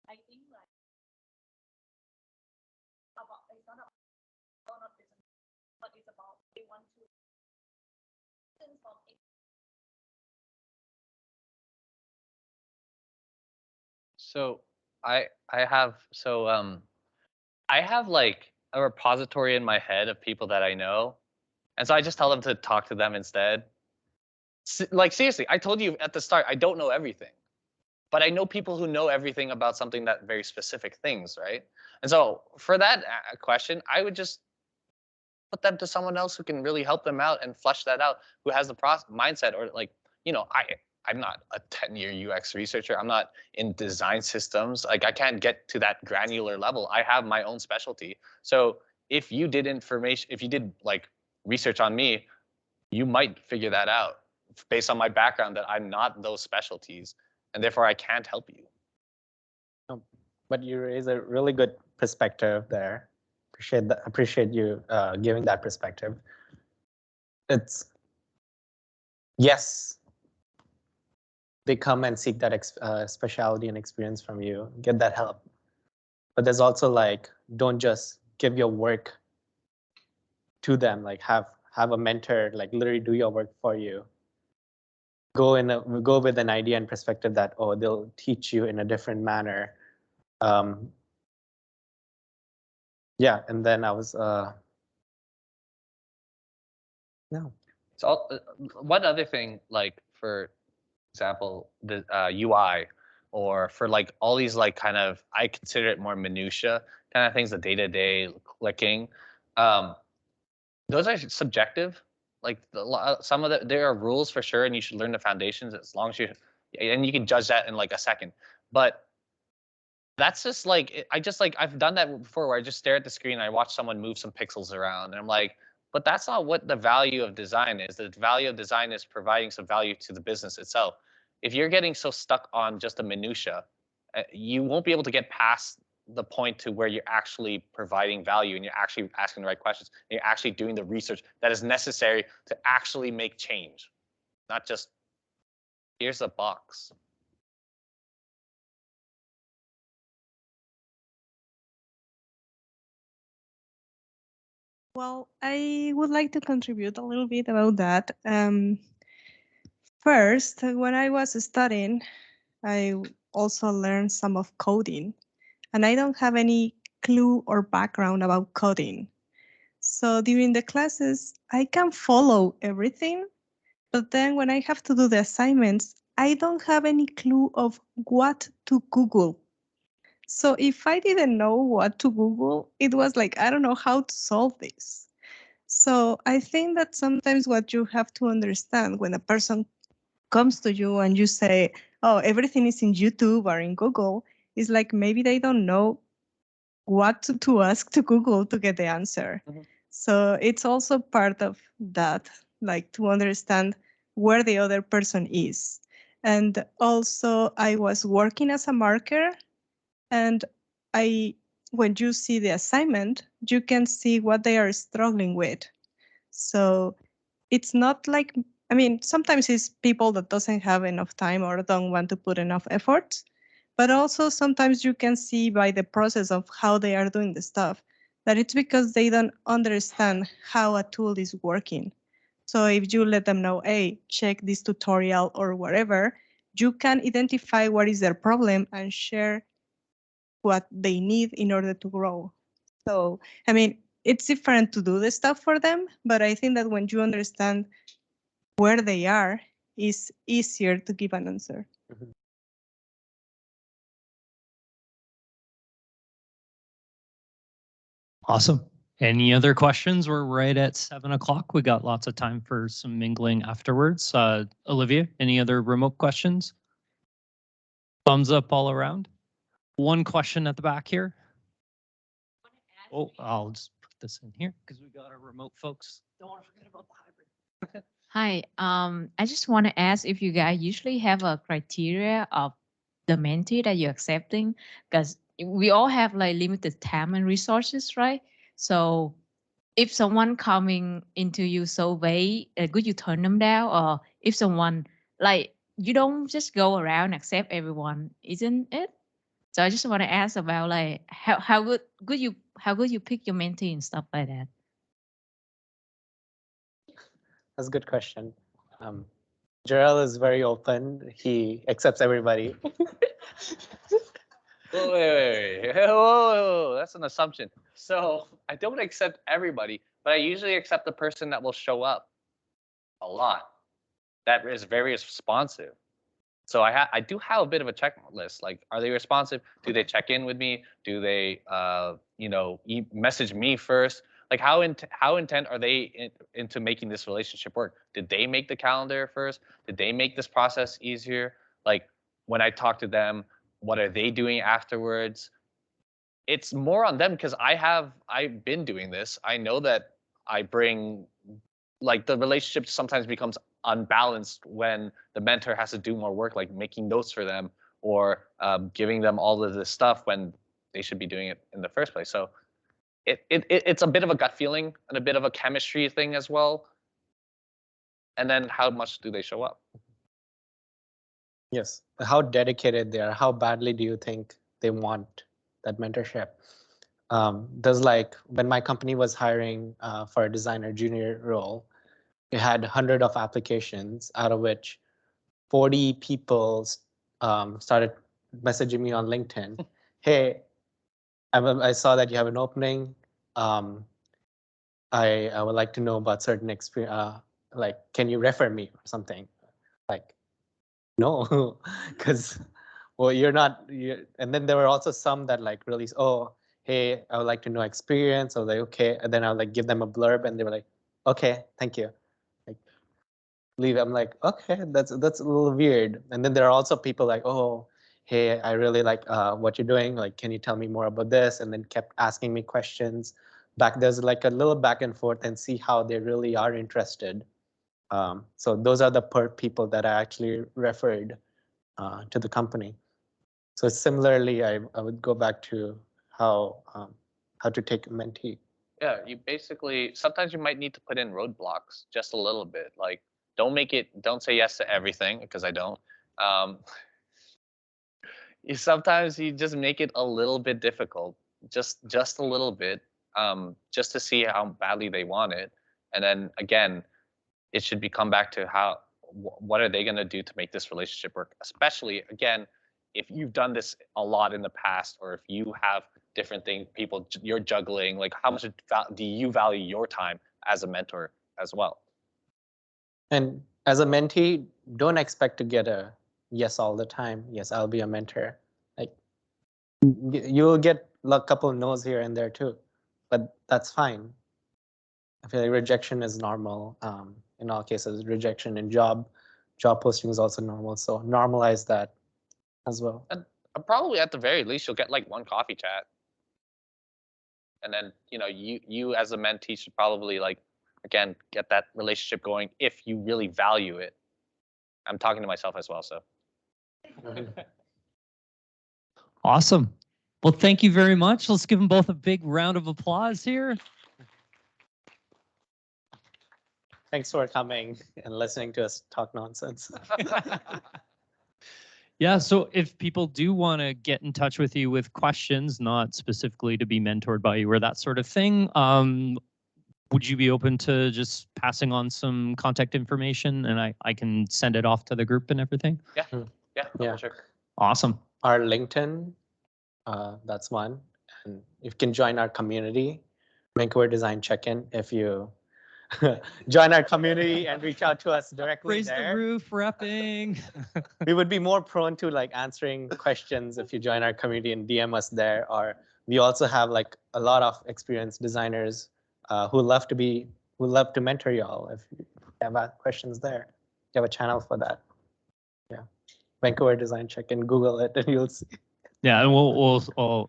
I think like about it's not about business, but it's about they want to from it. So I have like a repository in my head of people that I know, and so I just tell them to talk to them instead. Like seriously, I told you at the start, I don't know everything, but I know people who know everything about something that very specific things, right? And so for that question, I would just put them to someone else who can really help them out and flush that out, who has the mindset, or like, you know, I'm not a 10-year UX researcher. I'm not in design systems. Like I can't get to that granular level. I have my own specialty. So if you did like research on me, you might figure that out based on my background, that I'm not those specialties, and therefore I can't help you. But you raise a really good perspective there. Appreciate you giving that perspective. It's yes, they come and seek that specialty and experience from you, get that help. But there's also like, don't just give your work to them, like have a mentor, like literally do your work for you. Go with an idea and perspective that, oh, they'll teach you in a different manner. Yeah, and then I was no. So one other thing, like for example, the UI, or for like all these like kind of, I consider it more minutia kind of things, the day-to-day clicking. Those are subjective. Like some of there are rules for sure, and you should learn the foundations as long as you, and you can judge that in like a second. But that's just like, I've done that before where I just stare at the screen and I watch someone move some pixels around, and I'm like, but that's not what the value of design is. The value of design is providing some value to the business itself. If you're getting so stuck on just the minutia, you won't be able to get past the point to where you're actually providing value and you're actually asking the right questions and you're actually doing the research that is necessary to actually make change, not just here's a box. Well, I would like to contribute a little bit about that. First, when I was studying, I also learned some of coding, and I don't have any clue or background about coding. So during the classes, I can follow everything, but then when I have to do the assignments, I don't have any clue of what to Google. So if I didn't know what to Google, it was like, I don't know how to solve this. So I think that sometimes what you have to understand when a person comes to you and you say, oh, everything is in YouTube or in Google, is like maybe they don't know what to ask to Google to get the answer. Mm-hmm. So it's also part of that, like to understand where the other person is. And also I was working as a marker, and when you see the assignment, you can see what they are struggling with. So it's not like, I mean, sometimes it's people that doesn't have enough time or don't want to put enough effort, but also sometimes you can see by the process of how they are doing the stuff that it's because they don't understand how a tool is working. So if you let them know, hey, check this tutorial or whatever, you can identify what is their problem and share what they need in order to grow. So, I mean, it's different to do the stuff for them, but I think that when you understand where they are, it's easier to give an answer. Mm-hmm. Awesome. Any other questions? We're right at 7 o'clock. We got lots of time for some mingling afterwards. Olivia, any other remote questions? Thumbs up all around. One question at the back here. Oh, I'll just put this in here because we got our remote folks. Don't want to forget about the hybrid. Hi, I just want to ask if you guys usually have a criteria of the mentee that you're accepting, because we all have like limited time and resources, right? So if someone coming into you so vague, could you turn them down? Or if someone like, you don't just go around accept everyone, isn't it? So I just want to ask about like how good you pick your mentee and stuff like that. That's a good question. Jarell is very open. He accepts everybody. Wait. Whoa, that's an assumption. So I don't accept everybody, but I usually accept the person that will show up a lot, that is very responsive. So I do have a bit of a checklist. Like, are they responsive? Do they check in with me? Do they message me first? Like, how intent are they into making this relationship work? Did they make the calendar first? Did they make this process easier? Like, when I talk to them, what are they doing afterwards? It's more on them because I've been doing this. I know that I bring, like, the relationship sometimes becomes unbalanced when the mentor has to do more work, like making notes for them or giving them all of this stuff when they should be doing it in the first place. So it's a bit of a gut feeling and a bit of a chemistry thing as well. And then how much do they show up? Yes. How dedicated they are. How badly do you think they want that mentorship? There's like when my company was hiring for a designer junior role, it had 100 of applications, out of which 40 people started messaging me on LinkedIn. Hey, I saw that you have an opening. I would like to know about certain experience. Like, can you refer me or something? Like, no, because well, you're not. And then there were also some that like really, oh, hey, I would like to know experience. I was like, okay, and then I would like give them a blurb, and they were like, okay, thank you. Like, leave. I'm like, okay, that's a little weird. And then there are also people like, oh, hey, I really like what you're doing. Like, can you tell me more about this? And then kept asking me questions. There's like a little back and forth and see how they really are interested. So those are the people that I actually referred to the company. So similarly, I would go back to how to take a mentee. Yeah, you basically sometimes you might need to put in roadblocks just a little bit. Like don't say yes to everything because I don't. Sometimes you just make it a little bit difficult, just a little bit, just to see how badly they want it, and then again, it should come back to what are they going to do to make this relationship work, especially again if you've done this a lot in the past, or if you have different things you're juggling, like how much do you value your time as a mentor as well. And as a mentee, don't expect to get a yes all the time. Yes, I'll be a mentor. Like you'll get a couple of no's here and there too, but that's fine. I feel like rejection is normal. In all cases, rejection in job posting is also normal. So normalize that as well. And probably at the very least, you'll get like one coffee chat. And then, you as a mentee should probably like, again, get that relationship going if you really value it. I'm talking to myself as well, so. Awesome. Well, thank you very much. Let's give them both a big round of applause here. Thanks for coming and listening to us talk nonsense. Yeah, so if people do want to get in touch with you with questions, not specifically to be mentored by you or that sort of thing, would you be open to just passing on some contact information and I can send it off to the group and everything? Yeah, Yeah. for sure. Awesome. Our LinkedIn, that's one. And you can join our community, Vancouver Design Check In, if you join our community and reach out to us directly Raise there. the roof, repping. We would be more prone to like answering questions if you join our community and DM us there. Or we also have like a lot of experienced designers who love to mentor y'all. If you have questions there, you have a channel for that. Yeah, Vancouver Design Check In. Google it and you'll see. Yeah, and we'll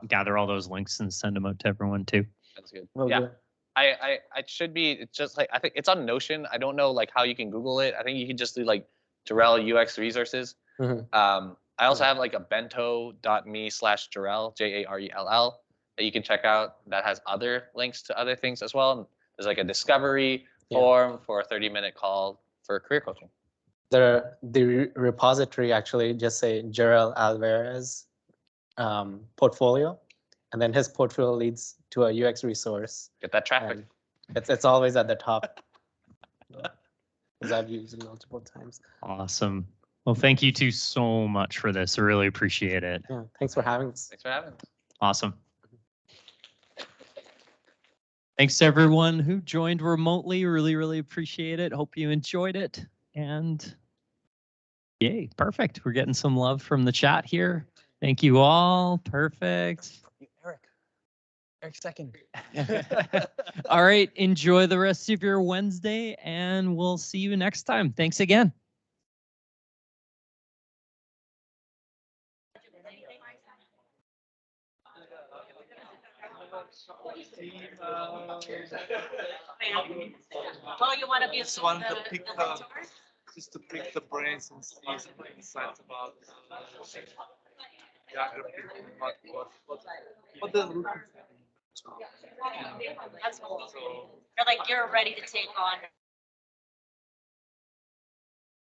gather all those links and send them out to everyone too. That's good. Well, yeah. good. I should be, it's just like, I think it's on Notion. I don't know like how you can Google it. I think you can just do like Jarell UX resources. Mhm. I also have like a bento.me/Jarell, Jarell, that you can check out that has other links to other things as well. And there's like a discovery form for a 30-minute call for career coaching. The repository actually just say Jarell Alvarez portfolio, and then his portfolio leads to a UX resource. Get that traffic. It's always at the top because I've used it multiple times. Awesome. Well, thank you two so much for this. I really appreciate it. Yeah, thanks for having us. Thanks for having us. Awesome. Thanks to everyone who joined remotely. Really, really appreciate it. Hope you enjoyed it. And yay, perfect. We're getting some love from the chat here. Thank you all. Perfect. Eric second. All right. Enjoy the rest of your Wednesday, and we'll see you next time. Thanks again. Well, you want to be Just want to pick just to pick the brains and see some insights about geography, what they're looking for. That's cool. You're like, you're ready to take on